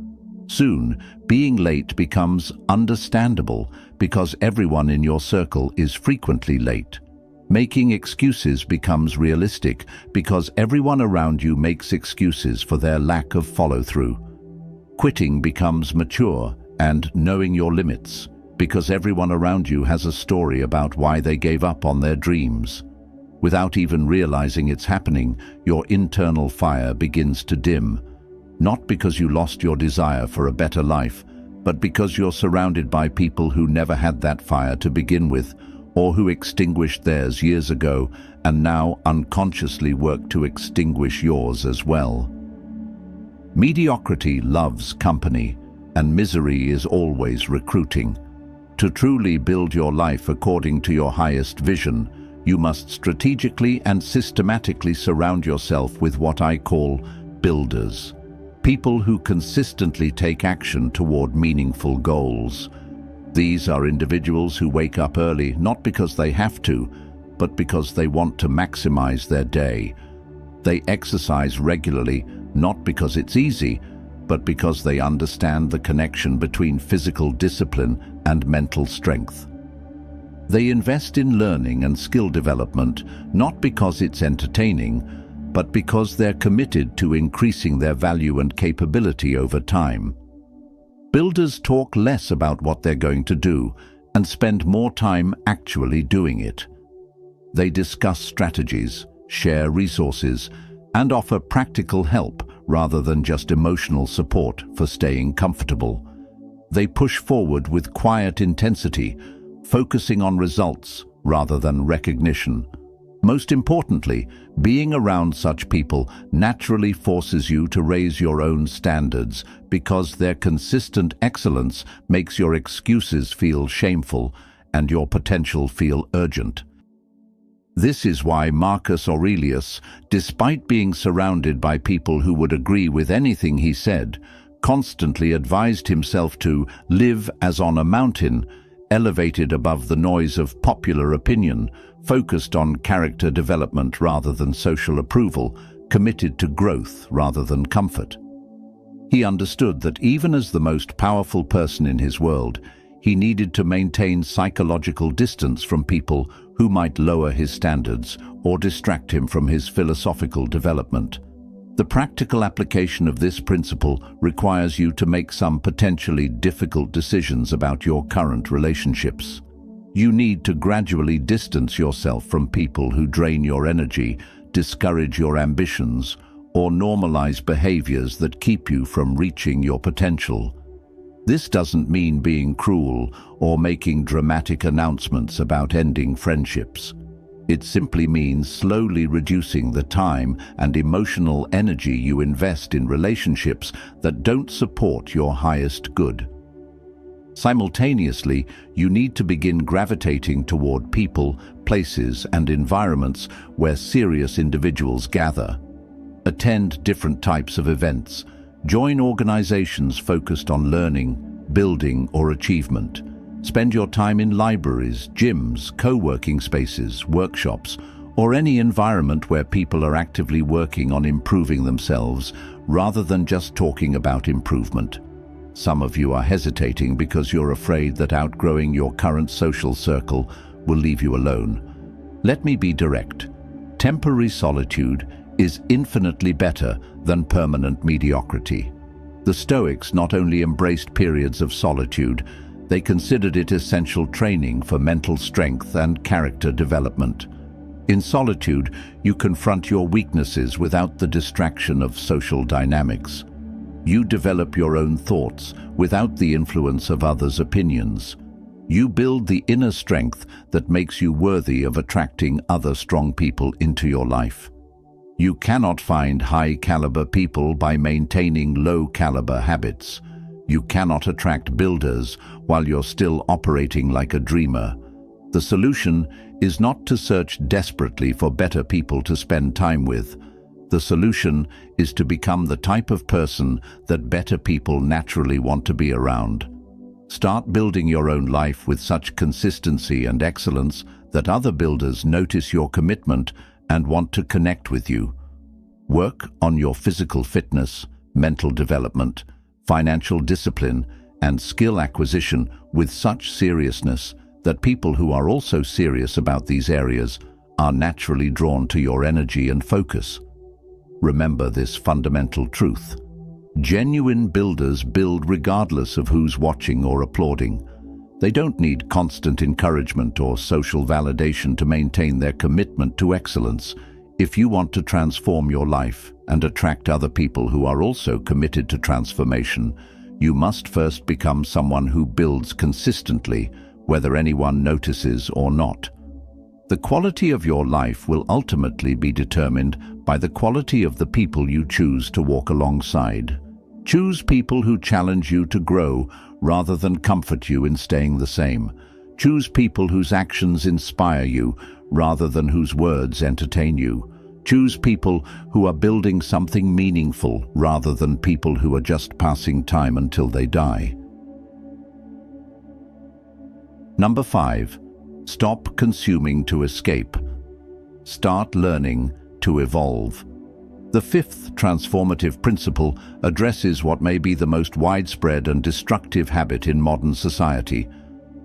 Soon, being late becomes understandable because everyone in your circle is frequently late. Making excuses becomes realistic because everyone around you makes excuses for their lack of follow-through. Quitting becomes mature and knowing your limits because everyone around you has a story about why they gave up on their dreams. Without even realizing it's happening, your internal fire begins to dim. Not because you lost your desire for a better life, but because you're surrounded by people who never had that fire to begin with, or who extinguished theirs years ago and now unconsciously work to extinguish yours as well. Mediocrity loves company, and misery is always recruiting. To truly build your life according to your highest vision, you must strategically and systematically surround yourself with what I call builders. People who consistently take action toward meaningful goals. These are individuals who wake up early not because they have to, but because they want to maximize their day. They exercise regularly not because it's easy, but because they understand the connection between physical discipline and mental strength. They invest in learning and skill development not because it's entertaining, but because they're committed to increasing their value and capability over time. Builders talk less about what they're going to do and spend more time actually doing it. They discuss strategies, share resources, and offer practical help rather than just emotional support for staying comfortable. They push forward with quiet intensity, focusing on results rather than recognition. Most importantly, being around such people naturally forces you to raise your own standards because their consistent excellence makes your excuses feel shameful and your potential feel urgent. This is why Marcus Aurelius, despite being surrounded by people who would agree with anything he said, constantly advised himself to live as on a mountain, elevated above the noise of popular opinion, focused on character development rather than social approval, committed to growth rather than comfort. He understood that even as the most powerful person in his world, he needed to maintain psychological distance from people who might lower his standards or distract him from his philosophical development. The practical application of this principle requires you to make some potentially difficult decisions about your current relationships. You need to gradually distance yourself from people who drain your energy, discourage your ambitions, or normalize behaviors that keep you from reaching your potential. This doesn't mean being cruel or making dramatic announcements about ending friendships. It simply means slowly reducing the time and emotional energy you invest in relationships that don't support your highest good. Simultaneously, you need to begin gravitating toward people, places, and environments where serious individuals gather. Attend different types of events. Join organizations focused on learning, building, or achievement. Spend your time in libraries, gyms, co-working spaces, workshops, or any environment where people are actively working on improving themselves rather than just talking about improvement. Some of you are hesitating because you're afraid that outgrowing your current social circle will leave you alone. Let me be direct. Temporary solitude is infinitely better than permanent mediocrity. The Stoics not only embraced periods of solitude, they considered it essential training for mental strength and character development. In solitude, you confront your weaknesses without the distraction of social dynamics. You develop your own thoughts without the influence of others' opinions. You build the inner strength that makes you worthy of attracting other strong people into your life. You cannot find high-caliber people by maintaining low-caliber habits. You cannot attract builders while you're still operating like a dreamer. The solution is not to search desperately for better people to spend time with. The solution is to become the type of person that better people naturally want to be around. Start building your own life with such consistency and excellence that other builders notice your commitment and want to connect with you. Work on your physical fitness, mental development, financial discipline, and skill acquisition with such seriousness that people who are also serious about these areas are naturally drawn to your energy and focus. Remember this fundamental truth. Genuine builders build regardless of who's watching or applauding. They don't need constant encouragement or social validation to maintain their commitment to excellence. If you want to transform your life and attract other people who are also committed to transformation, you must first become someone who builds consistently, whether anyone notices or not. The quality of your life will ultimately be determined by the quality of the people you choose to walk alongside. Choose people who challenge you to grow rather than comfort you in staying the same. Choose people whose actions inspire you rather than whose words entertain you. Choose people who are building something meaningful rather than people who are just passing time until they die. Number 5. Stop consuming to escape. Start learning to evolve. The fifth transformative principle addresses what may be the most widespread and destructive habit in modern society: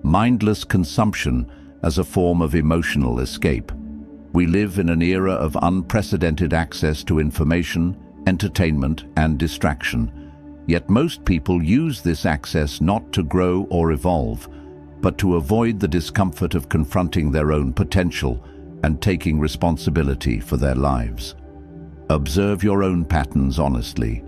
mindless consumption as a form of emotional escape. We live in an era of unprecedented access to information, entertainment, and distraction. Yet most people use this access not to grow or evolve, but to avoid the discomfort of confronting their own potential and taking responsibility for their lives. Observe your own patterns honestly.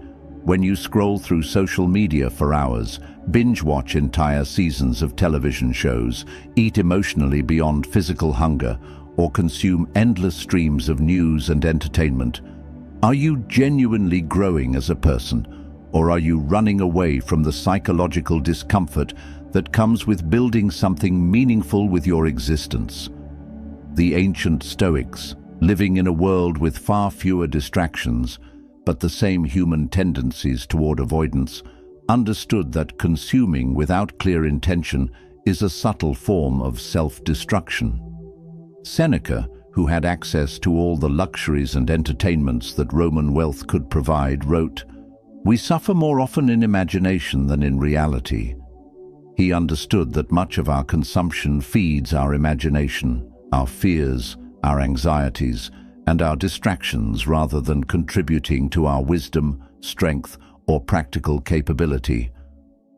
When you scroll through social media for hours, binge-watch entire seasons of television shows, eat emotionally beyond physical hunger, or consume endless streams of news and entertainment, are you genuinely growing as a person, or are you running away from the psychological discomfort that comes with building something meaningful with your existence? The ancient Stoics, living in a world with far fewer distractions, but the same human tendencies toward avoidance, understood that consuming without clear intention is a subtle form of self-destruction. Seneca, who had access to all the luxuries and entertainments that Roman wealth could provide, wrote, "We suffer more often in imagination than in reality." He understood that much of our consumption feeds our imagination, our fears, our anxieties, and our distractions rather than contributing to our wisdom, strength, or practical capability.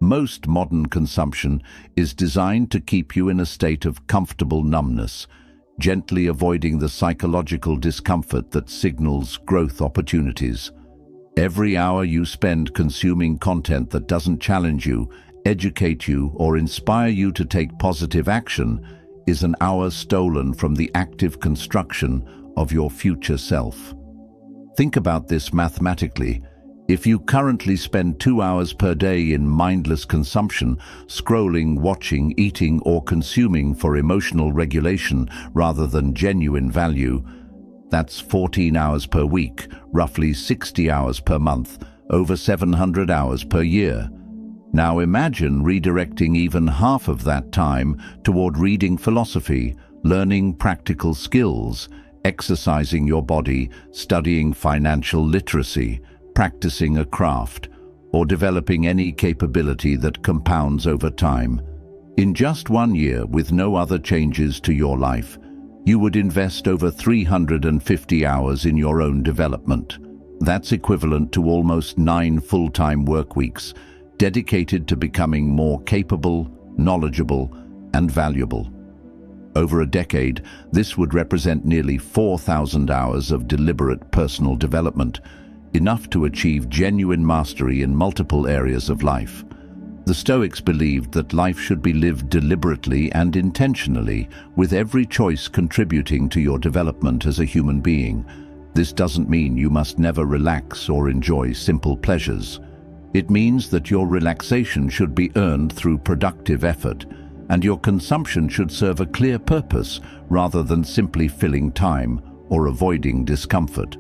Most modern consumption is designed to keep you in a state of comfortable numbness, gently avoiding the psychological discomfort that signals growth opportunities. Every hour you spend consuming content that doesn't challenge you, educate you, or inspire you to take positive action is an hour stolen from the active construction of your future self. Think about this mathematically. If you currently spend 2 hours per day in mindless consumption, scrolling, watching, eating, or consuming for emotional regulation rather than genuine value, that's 14 hours per week, roughly 60 hours per month, over 700 hours per year. Now imagine redirecting even half of that time toward reading philosophy, learning practical skills, exercising your body, studying financial literacy, practicing a craft, or developing any capability that compounds over time. In just 1 year, with no other changes to your life, you would invest over 350 hours in your own development. That's equivalent to almost 9 full-time work weeks, dedicated to becoming more capable, knowledgeable, and valuable. Over a decade, this would represent nearly 4,000 hours of deliberate personal development, enough to achieve genuine mastery in multiple areas of life. The Stoics believed that life should be lived deliberately and intentionally, with every choice contributing to your development as a human being. This doesn't mean you must never relax or enjoy simple pleasures. It means that your relaxation should be earned through productive effort, and your consumption should serve a clear purpose rather than simply filling time or avoiding discomfort.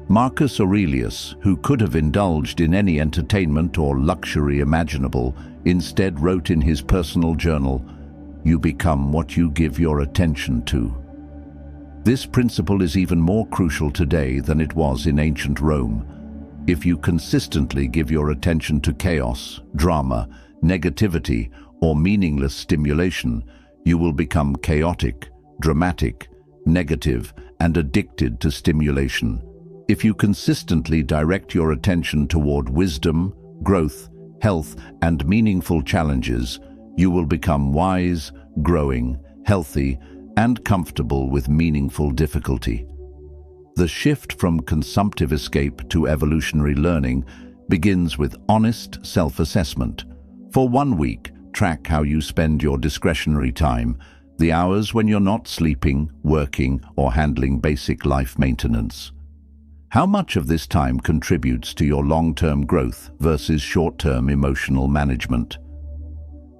Marcus Aurelius, who could have indulged in any entertainment or luxury imaginable, instead wrote in his personal journal, "You become what you give your attention to." This principle is even more crucial today than it was in ancient Rome. If you consistently give your attention to chaos, drama, negativity, or meaningless stimulation, you will become chaotic, dramatic, negative, and addicted to stimulation. If you consistently direct your attention toward wisdom, growth, health, and meaningful challenges, you will become wise, growing, healthy, and comfortable with meaningful difficulty. The shift from consumptive escape to evolutionary learning begins with honest self-assessment. For 1 week, track how you spend your discretionary time, the hours when you're not sleeping, working, or handling basic life maintenance. How much of this time contributes to your long-term growth versus short-term emotional management?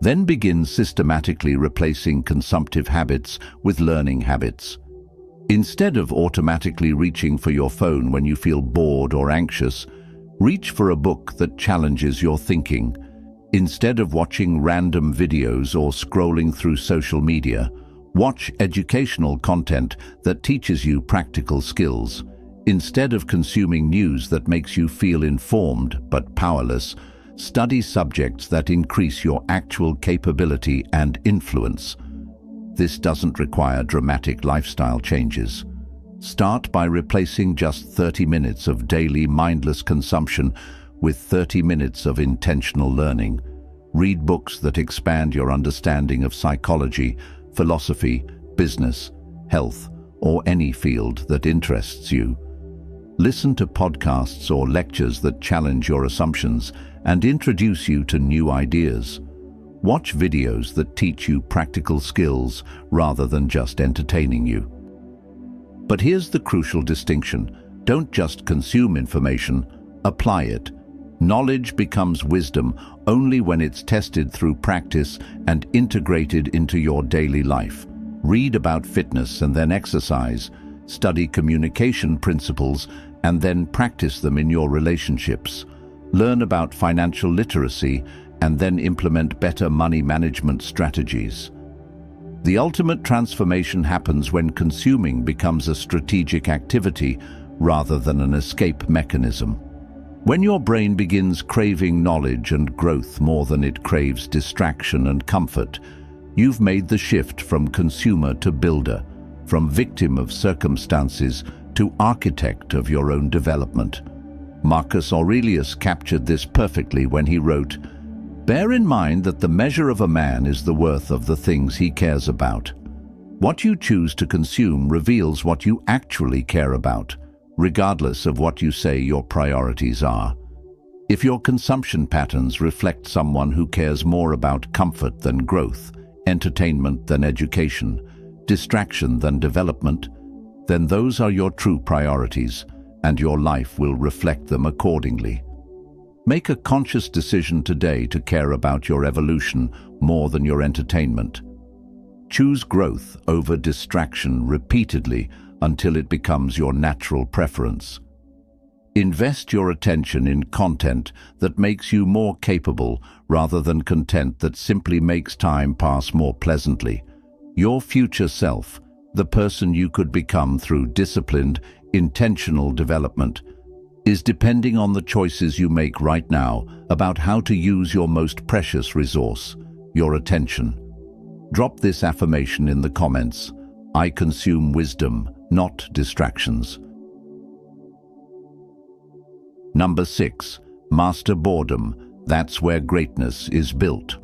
Then begin systematically replacing consumptive habits with learning habits. Instead of automatically reaching for your phone when you feel bored or anxious, reach for a book that challenges your thinking. Instead of watching random videos or scrolling through social media, watch educational content that teaches you practical skills. Instead of consuming news that makes you feel informed but powerless, study subjects that increase your actual capability and influence. This doesn't require dramatic lifestyle changes. Start by replacing just 30 minutes of daily mindless consumption with 30 minutes of intentional learning. Read books that expand your understanding of psychology, philosophy, business, health, or any field that interests you. Listen to podcasts or lectures that challenge your assumptions and introduce you to new ideas. Watch videos that teach you practical skills rather than just entertaining you. But here's the crucial distinction. Don't just consume information, apply it. Knowledge becomes wisdom only when it's tested through practice and integrated into your daily life. Read about fitness and then exercise. Study communication principles and then practice them in your relationships. Learn about financial literacy and then implement better money management strategies. The ultimate transformation happens when consuming becomes a strategic activity rather than an escape mechanism. When your brain begins craving knowledge and growth more than it craves distraction and comfort, you've made the shift from consumer to builder, from victim of circumstances to architect of your own development. Marcus Aurelius captured this perfectly when he wrote, "Bear in mind that the measure of a man is the worth of the things he cares about." What you choose to consume reveals what you actually care about, regardless of what you say your priorities are. If your consumption patterns reflect someone who cares more about comfort than growth, entertainment than education, distraction than development, then those are your true priorities, and your life will reflect them accordingly. Make a conscious decision today to care about your evolution more than your entertainment. Choose growth over distraction repeatedly until it becomes your natural preference. Invest your attention in content that makes you more capable rather than content that simply makes time pass more pleasantly. Your future self, the person you could become through disciplined, intentional development, is depending on the choices you make right now about how to use your most precious resource, your attention. Drop this affirmation in the comments. I consume wisdom, not distractions. Number 6. Master boredom. That's where greatness is built.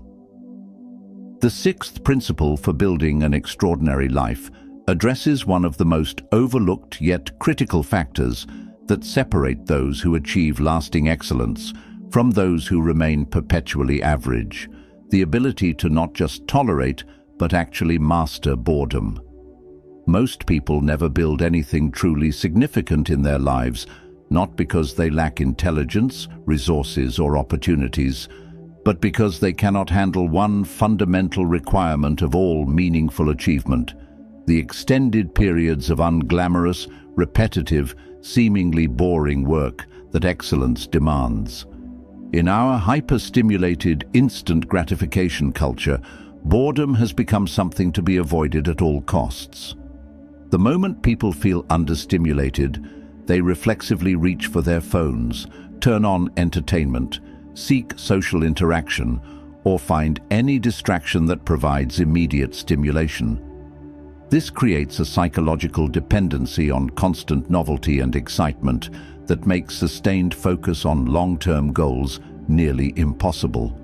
The sixth principle for building an extraordinary life addresses one of the most overlooked yet critical factors that separate those who achieve lasting excellence from those who remain perpetually average: the ability to not just tolerate, but actually master boredom. Most people never build anything truly significant in their lives, not because they lack intelligence, resources, or opportunities, but because they cannot handle one fundamental requirement of all meaningful achievement: the extended periods of unglamorous, repetitive, seemingly boring work that excellence demands. In our hyper-stimulated, instant gratification culture, boredom has become something to be avoided at all costs. The moment people feel understimulated, they reflexively reach for their phones, turn on entertainment, seek social interaction, or find any distraction that provides immediate stimulation. This creates a psychological dependency on constant novelty and excitement that makes sustained focus on long-term goals nearly impossible.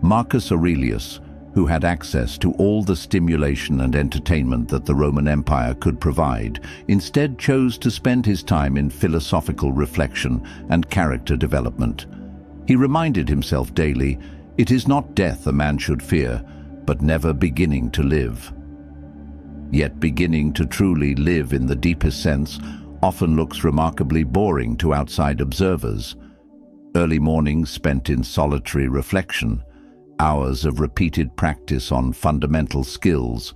Marcus Aurelius, who had access to all the stimulation and entertainment that the Roman Empire could provide, instead chose to spend his time in philosophical reflection and character development. He reminded himself daily, "It is not death a man should fear, but never beginning to live." Yet beginning to truly live in the deepest sense often looks remarkably boring to outside observers. Early mornings spent in solitary reflection, hours of repeated practice on fundamental skills,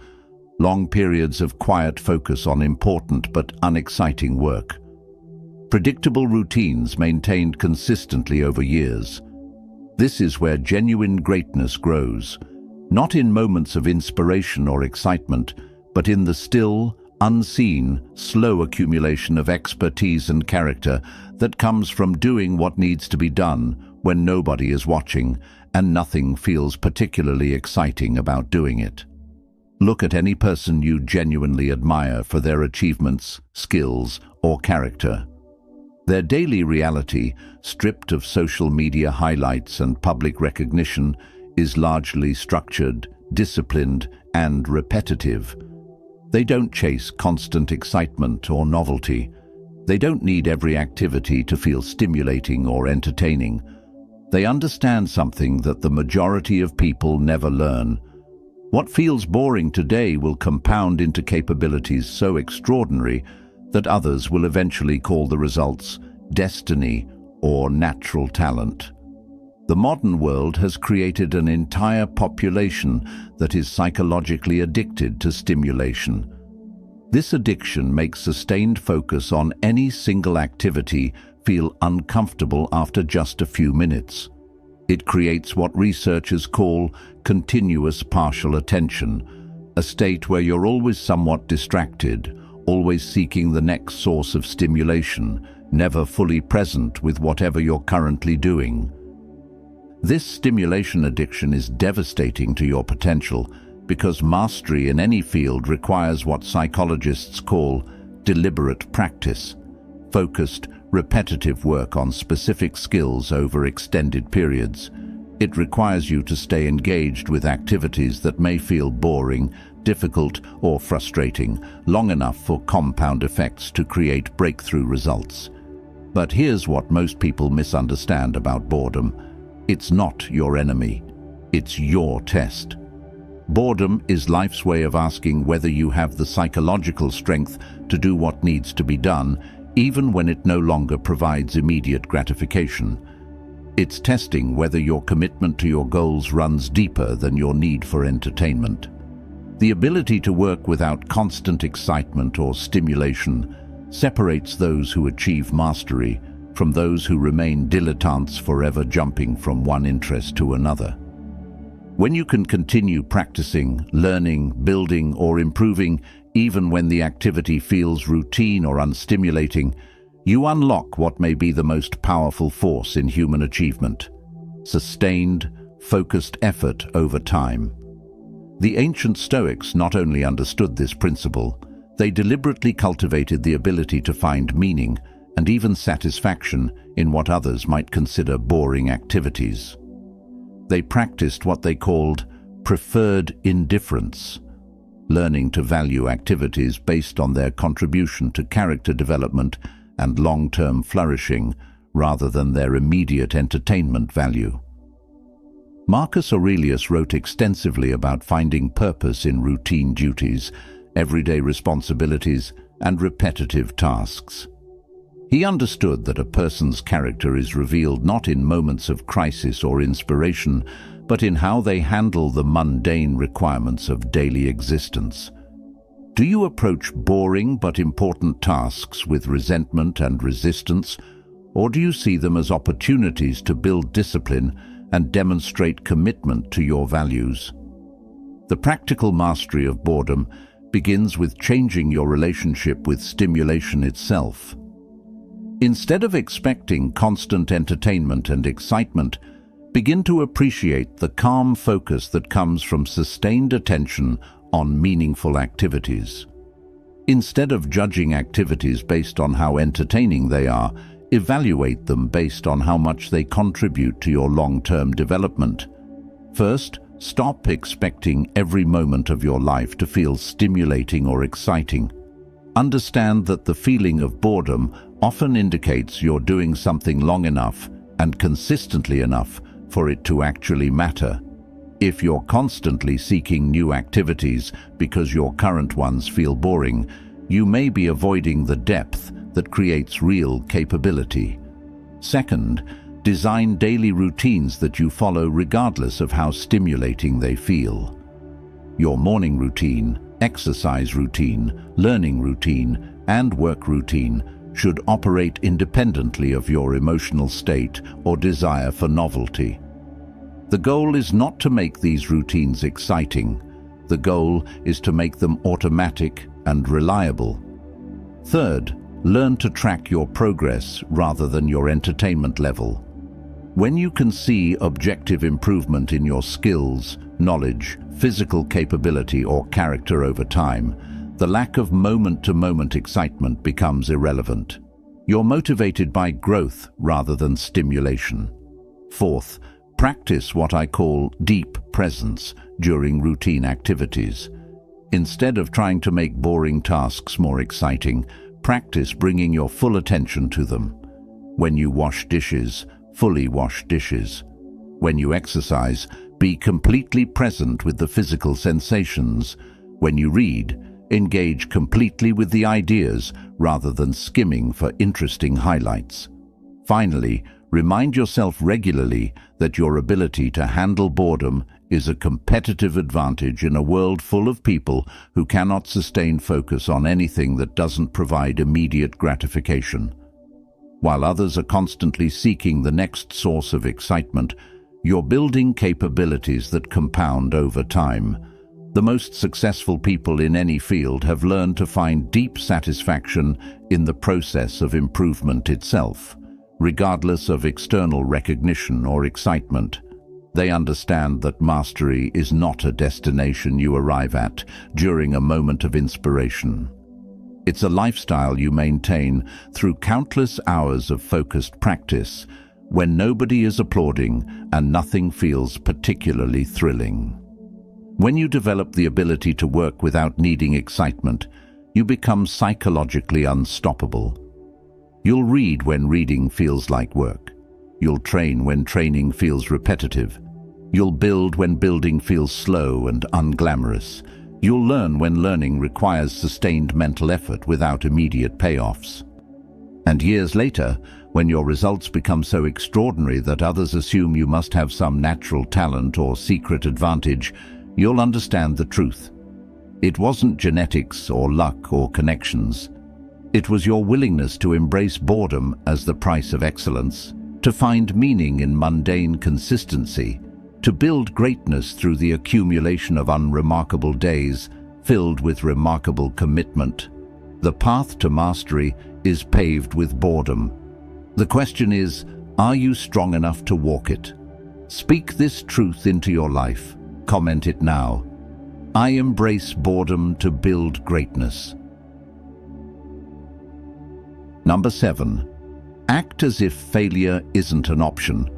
long periods of quiet focus on important but unexciting work. Predictable routines maintained consistently over years. This is where genuine greatness grows, not in moments of inspiration or excitement, but in the still, unseen, slow accumulation of expertise and character that comes from doing what needs to be done when nobody is watching and nothing feels particularly exciting about doing it. Look at any person you genuinely admire for their achievements, skills, or character. Their daily reality, stripped of social media highlights and public recognition, is largely structured, disciplined, and repetitive. They don't chase constant excitement or novelty. They don't need every activity to feel stimulating or entertaining. They understand something that the majority of people never learn. What feels boring today will compound into capabilities so extraordinary that others will eventually call the results destiny or natural talent. The modern world has created an entire population that is psychologically addicted to stimulation. This addiction makes sustained focus on any single activity feel uncomfortable after just a few minutes. It creates what researchers call continuous partial attention, a state where you're always somewhat distracted, always seeking the next source of stimulation, never fully present with whatever you're currently doing. This stimulation addiction is devastating to your potential because mastery in any field requires what psychologists call deliberate practice, focused, repetitive work on specific skills over extended periods. It requires you to stay engaged with activities that may feel boring, difficult, or frustrating, long enough for compound effects to create breakthrough results. But here's what most people misunderstand about boredom. It's not your enemy. It's your test. Boredom is life's way of asking whether you have the psychological strength to do what needs to be done, even when it no longer provides immediate gratification. It's testing whether your commitment to your goals runs deeper than your need for entertainment. The ability to work without constant excitement or stimulation separates those who achieve mastery from those who remain dilettantes, forever jumping from one interest to another. When you can continue practicing, learning, building, or improving, even when the activity feels routine or unstimulating, you unlock what may be the most powerful force in human achievement: sustained, focused effort over time. The ancient Stoics not only understood this principle, they deliberately cultivated the ability to find meaning and even satisfaction in what others might consider boring activities. They practiced what they called preferred indifference, learning to value activities based on their contribution to character development and long-term flourishing rather than their immediate entertainment value. Marcus Aurelius wrote extensively about finding purpose in routine duties, everyday responsibilities, and repetitive tasks. He understood that a person's character is revealed not in moments of crisis or inspiration, but in how they handle the mundane requirements of daily existence. Do you approach boring but important tasks with resentment and resistance, or do you see them as opportunities to build discipline and demonstrate commitment to your values? The practical mastery of boredom begins with changing your relationship with stimulation itself. Instead of expecting constant entertainment and excitement, begin to appreciate the calm focus that comes from sustained attention on meaningful activities. Instead of judging activities based on how entertaining they are, evaluate them based on how much they contribute to your long-term development. First, stop expecting every moment of your life to feel stimulating or exciting. Understand that the feeling of boredom often indicates you're doing something long enough and consistently enough for it to actually matter. If you're constantly seeking new activities because your current ones feel boring, you may be avoiding the depth that creates real capability. Second, design daily routines that you follow regardless of how stimulating they feel. Your morning routine, exercise routine, learning routine, and work routine should operate independently of your emotional state or desire for novelty. The goal is not to make these routines exciting. The goal is to make them automatic and reliable. Third, learn to track your progress rather than your entertainment level. When you can see objective improvement in your skills, knowledge, physical capability, or character over time, the lack of moment-to-moment excitement becomes irrelevant. You're motivated by growth rather than stimulation. Fourth, practice what I call deep presence during routine activities. Instead of trying to make boring tasks more exciting, practice bringing your full attention to them. When you wash dishes, fully wash dishes. When you exercise, be completely present with the physical sensations. When you read, engage completely with the ideas rather than skimming for interesting highlights. Finally, remind yourself regularly that your ability to handle boredom is a competitive advantage in a world full of people who cannot sustain focus on anything that doesn't provide immediate gratification. While others are constantly seeking the next source of excitement, you're building capabilities that compound over time. The most successful people in any field have learned to find deep satisfaction in the process of improvement itself, regardless of external recognition or excitement. They understand that mastery is not a destination you arrive at during a moment of inspiration. It's a lifestyle you maintain through countless hours of focused practice, when nobody is applauding and nothing feels particularly thrilling. When you develop the ability to work without needing excitement, you become psychologically unstoppable. You'll read when reading feels like work. You'll train when training feels repetitive. You'll build when building feels slow and unglamorous. You'll learn when learning requires sustained mental effort without immediate payoffs. And years later, when your results become so extraordinary that others assume you must have some natural talent or secret advantage, you'll understand the truth. It wasn't genetics or luck or connections. It was your willingness to embrace boredom as the price of excellence, to find meaning in mundane consistency, to build greatness through the accumulation of unremarkable days filled with remarkable commitment. The path to mastery is paved with boredom. The question is, are you strong enough to walk it? Speak this truth into your life. Comment it now. I embrace boredom to build greatness. Number 7. Act as if failure isn't an option,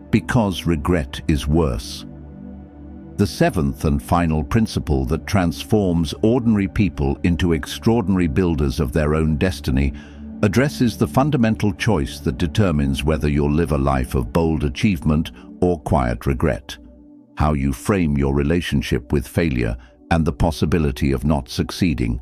because regret is worse. The seventh and final principle that transforms ordinary people into extraordinary builders of their own destiny addresses the fundamental choice that determines whether you'll live a life of bold achievement or quiet regret. How you frame your relationship with failure and the possibility of not succeeding.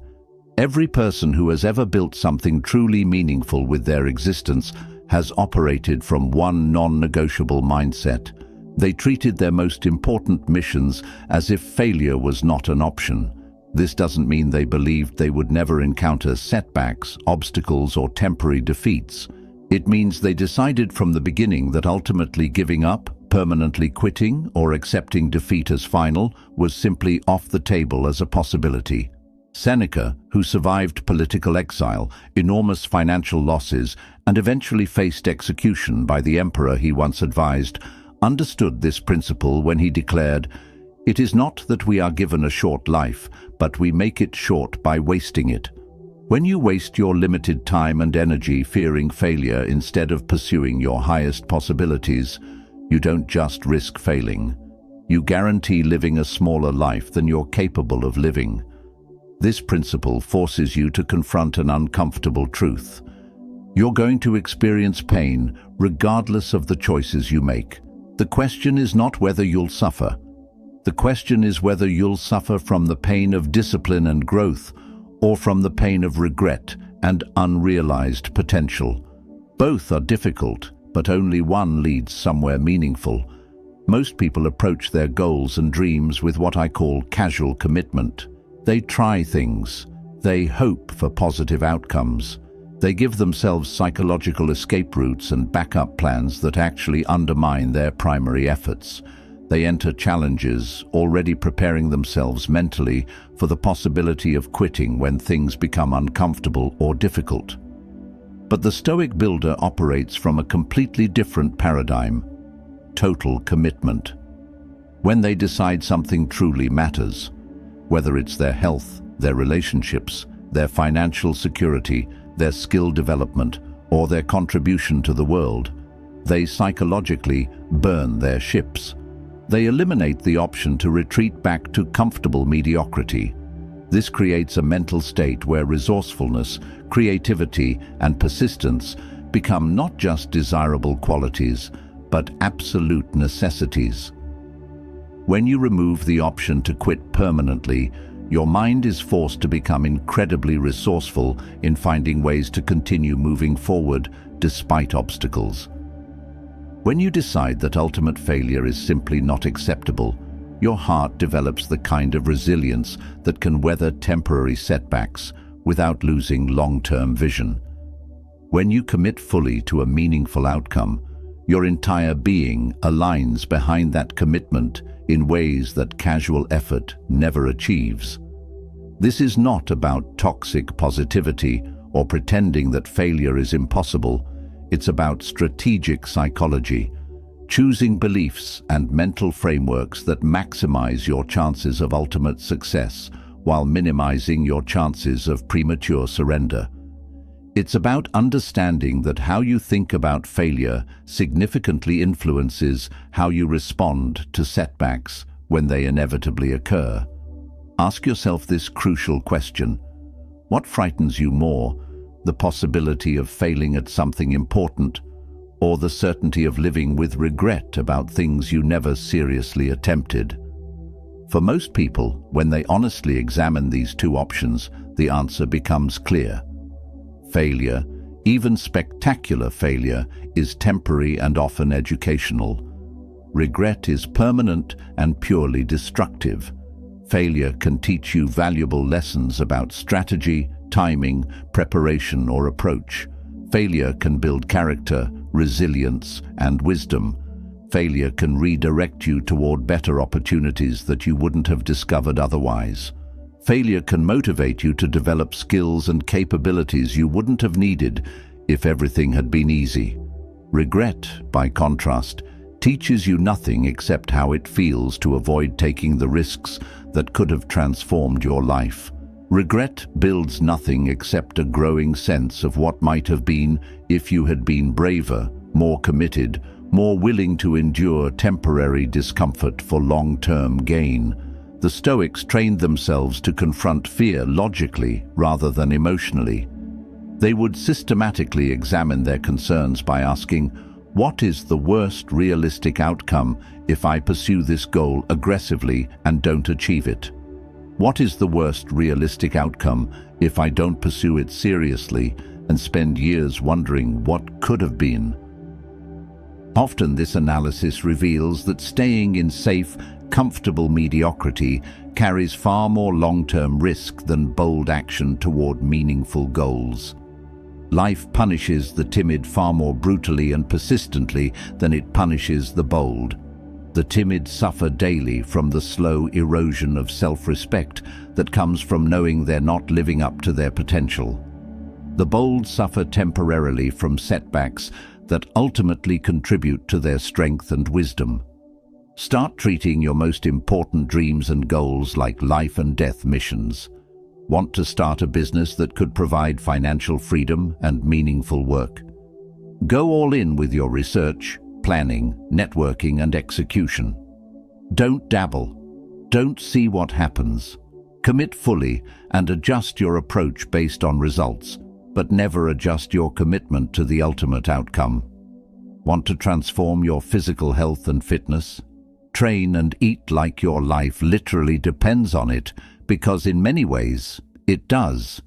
Every person who has ever built something truly meaningful with their existence has operated from one non-negotiable mindset. They treated their most important missions as if failure was not an option. This doesn't mean they believed they would never encounter setbacks, obstacles, or temporary defeats. It means they decided from the beginning that ultimately giving up, permanently quitting, or accepting defeat as final was simply off the table as a possibility. Seneca, who survived political exile, enormous financial losses, and eventually faced execution by the emperor he once advised, understood this principle when he declared, "It is not that we are given a short life, but we make it short by wasting it." When you waste your limited time and energy fearing failure instead of pursuing your highest possibilities, you don't just risk failing. You guarantee living a smaller life than you're capable of living. This principle forces you to confront an uncomfortable truth. You're going to experience pain regardless of the choices you make. The question is not whether you'll suffer. The question is whether you'll suffer from the pain of discipline and growth or from the pain of regret and unrealized potential. Both are difficult, but only one leads somewhere meaningful. Most people approach their goals and dreams with what I call casual commitment. They try things. They hope for positive outcomes. They give themselves psychological escape routes and backup plans that actually undermine their primary efforts. They enter challenges, already preparing themselves mentally for the possibility of quitting when things become uncomfortable or difficult. But the Stoic builder operates from a completely different paradigm. total commitment. When they decide something truly matters, whether it's their health, their relationships, their financial security, their skill development, or their contribution to the world, they psychologically burn their ships. They eliminate the option to retreat back to comfortable mediocrity. This creates a mental state where resourcefulness, creativity, and persistence become not just desirable qualities, but absolute necessities. When you remove the option to quit permanently, your mind is forced to become incredibly resourceful in finding ways to continue moving forward despite obstacles. When you decide that ultimate failure is simply not acceptable, your heart develops the kind of resilience that can weather temporary setbacks without losing long-term vision. When you commit fully to a meaningful outcome, your entire being aligns behind that commitment in ways that casual effort never achieves. This is not about toxic positivity or pretending that failure is impossible. It's about strategic psychology, choosing beliefs and mental frameworks that maximize your chances of ultimate success while minimizing your chances of premature surrender. It's about understanding that how you think about failure significantly influences how you respond to setbacks when they inevitably occur. Ask yourself this crucial question: what frightens you more, the possibility of failing at something important, or the certainty of living with regret about things you never seriously attempted? For most people, when they honestly examine these two options, the answer becomes clear. Failure, even spectacular failure, is temporary and often educational. Regret is permanent and purely destructive. Failure can teach you valuable lessons about strategy, timing, preparation, or approach. Failure can build character, resilience, and wisdom. Failure can redirect you toward better opportunities that you wouldn't have discovered otherwise. Failure can motivate you to develop skills and capabilities you wouldn't have needed if everything had been easy. Regret, by contrast, teaches you nothing except how it feels to avoid taking the risks that could have transformed your life. Regret builds nothing except a growing sense of what might have been if you had been braver, more committed, more willing to endure temporary discomfort for long-term gain. The Stoics trained themselves to confront fear logically rather than emotionally. They would systematically examine their concerns by asking, what is the worst realistic outcome if I pursue this goal aggressively and don't achieve it? What is the worst realistic outcome if I don't pursue it seriously and spend years wondering what could have been? Often this analysis reveals that staying in safe, comfortable mediocrity carries far more long-term risk than bold action toward meaningful goals. Life punishes the timid far more brutally and persistently than it punishes the bold. The timid suffer daily from the slow erosion of self-respect that comes from knowing they're not living up to their potential. The bold suffer temporarily from setbacks that ultimately contribute to their strength and wisdom. Start treating your most important dreams and goals like life and death missions. Want to start a business that could provide financial freedom and meaningful work? Go all in with your research, planning, networking, and execution. Don't dabble. Don't see what happens. Commit fully and adjust your approach based on results, but never adjust your commitment to the ultimate outcome. Want to transform your physical health and fitness? Train and eat like your life literally depends on it, because in many ways, it does.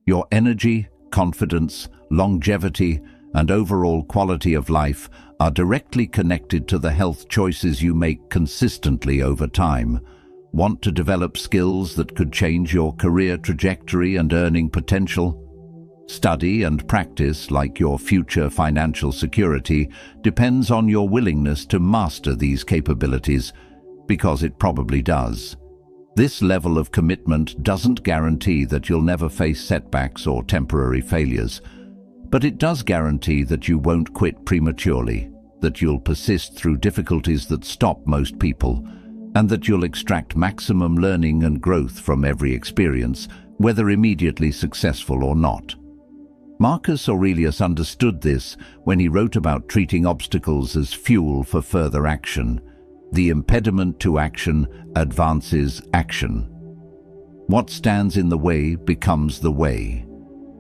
Your energy, confidence, longevity, and overall quality of life are directly connected to the health choices you make consistently over time. Want to develop skills that could change your career trajectory and earning potential? Study and practice like your future financial security depends on your willingness to master these capabilities, because it probably does. This level of commitment doesn't guarantee that you'll never face setbacks or temporary failures, but it does guarantee that you won't quit prematurely. that you'll persist through difficulties that stop most people, and that you'll extract maximum learning and growth from every experience, whether immediately successful or not. Marcus Aurelius understood this when he wrote about treating obstacles as fuel for further action. The impediment to action advances action. What stands in the way becomes the way.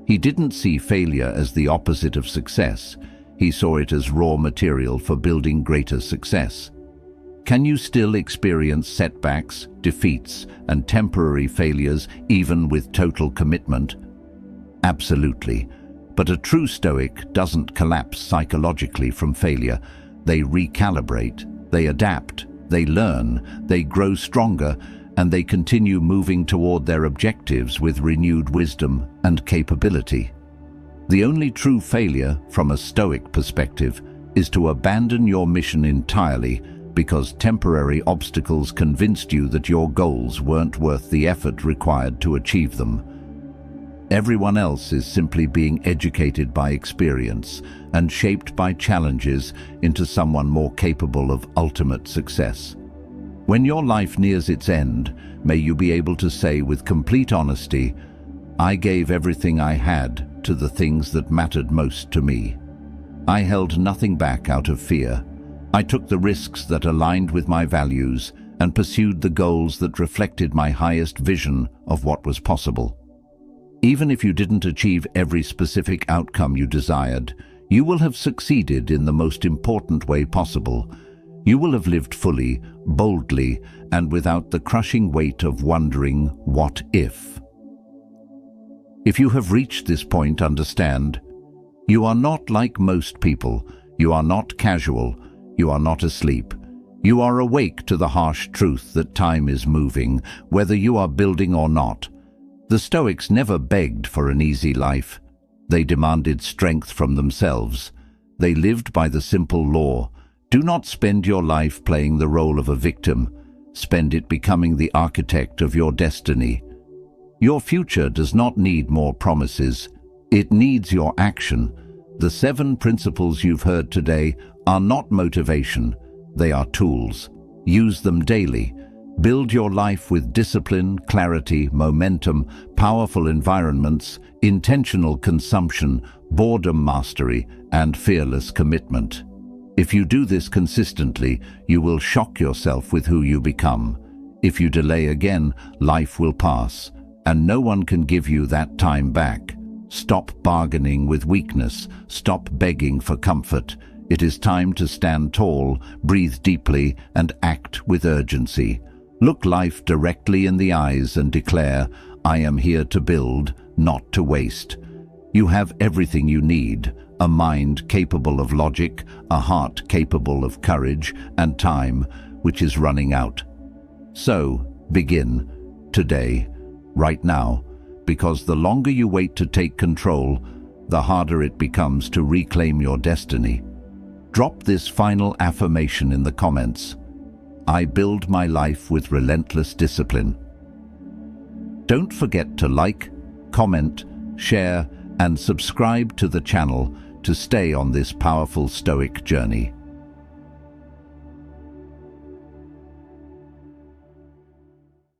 He didn't see failure as the opposite of success. He saw it as raw material for building greater success. Can you still experience setbacks, defeats, and temporary failures even with total commitment? Absolutely. But a true Stoic doesn't collapse psychologically from failure. They recalibrate, they adapt, they learn, they grow stronger, and they continue moving toward their objectives with renewed wisdom and capability. The only true failure, from a Stoic perspective, is to abandon your mission entirely because temporary obstacles convinced you that your goals weren't worth the effort required to achieve them. Everyone else is simply being educated by experience and shaped by challenges into someone more capable of ultimate success. When your life nears its end, may you be able to say with complete honesty, "I gave everything I had to the things that mattered most to me. I held nothing back out of fear. I took the risks that aligned with my values and pursued the goals that reflected my highest vision of what was possible." Even if you didn't achieve every specific outcome you desired, you will have succeeded in the most important way possible. You will have lived fully, boldly, and without the crushing weight of wondering, what if? If you have reached this point, understand, you are not like most people. You are not casual. You are not asleep. You are awake to the harsh truth that time is moving, whether you are building or not. The Stoics never begged for an easy life. They demanded strength from themselves. They lived by the simple law: do not spend your life playing the role of a victim. Spend it becoming the architect of your destiny. Your future does not need more promises. It needs your action. The 7 principles you've heard today are not motivation. They are tools. Use them daily. Build your life with discipline, clarity, momentum, powerful environments, intentional consumption, boredom mastery, and fearless commitment. If you do this consistently, you will shock yourself with who you become. If you delay again, life will pass, and no one can give you that time back. Stop bargaining with weakness. Stop begging for comfort. It is time to stand tall, breathe deeply, and act with urgency. Look life directly in the eyes and declare, "I am here to build, not to waste." You have everything you need: a mind capable of logic, a heart capable of courage, and time, which is running out. So, begin, today, right now, because the longer you wait to take control, the harder it becomes to reclaim your destiny. Drop this final affirmation in the comments. I build my life with relentless discipline. Don't forget to like, comment, share, and subscribe to the channel to stay on this powerful Stoic journey.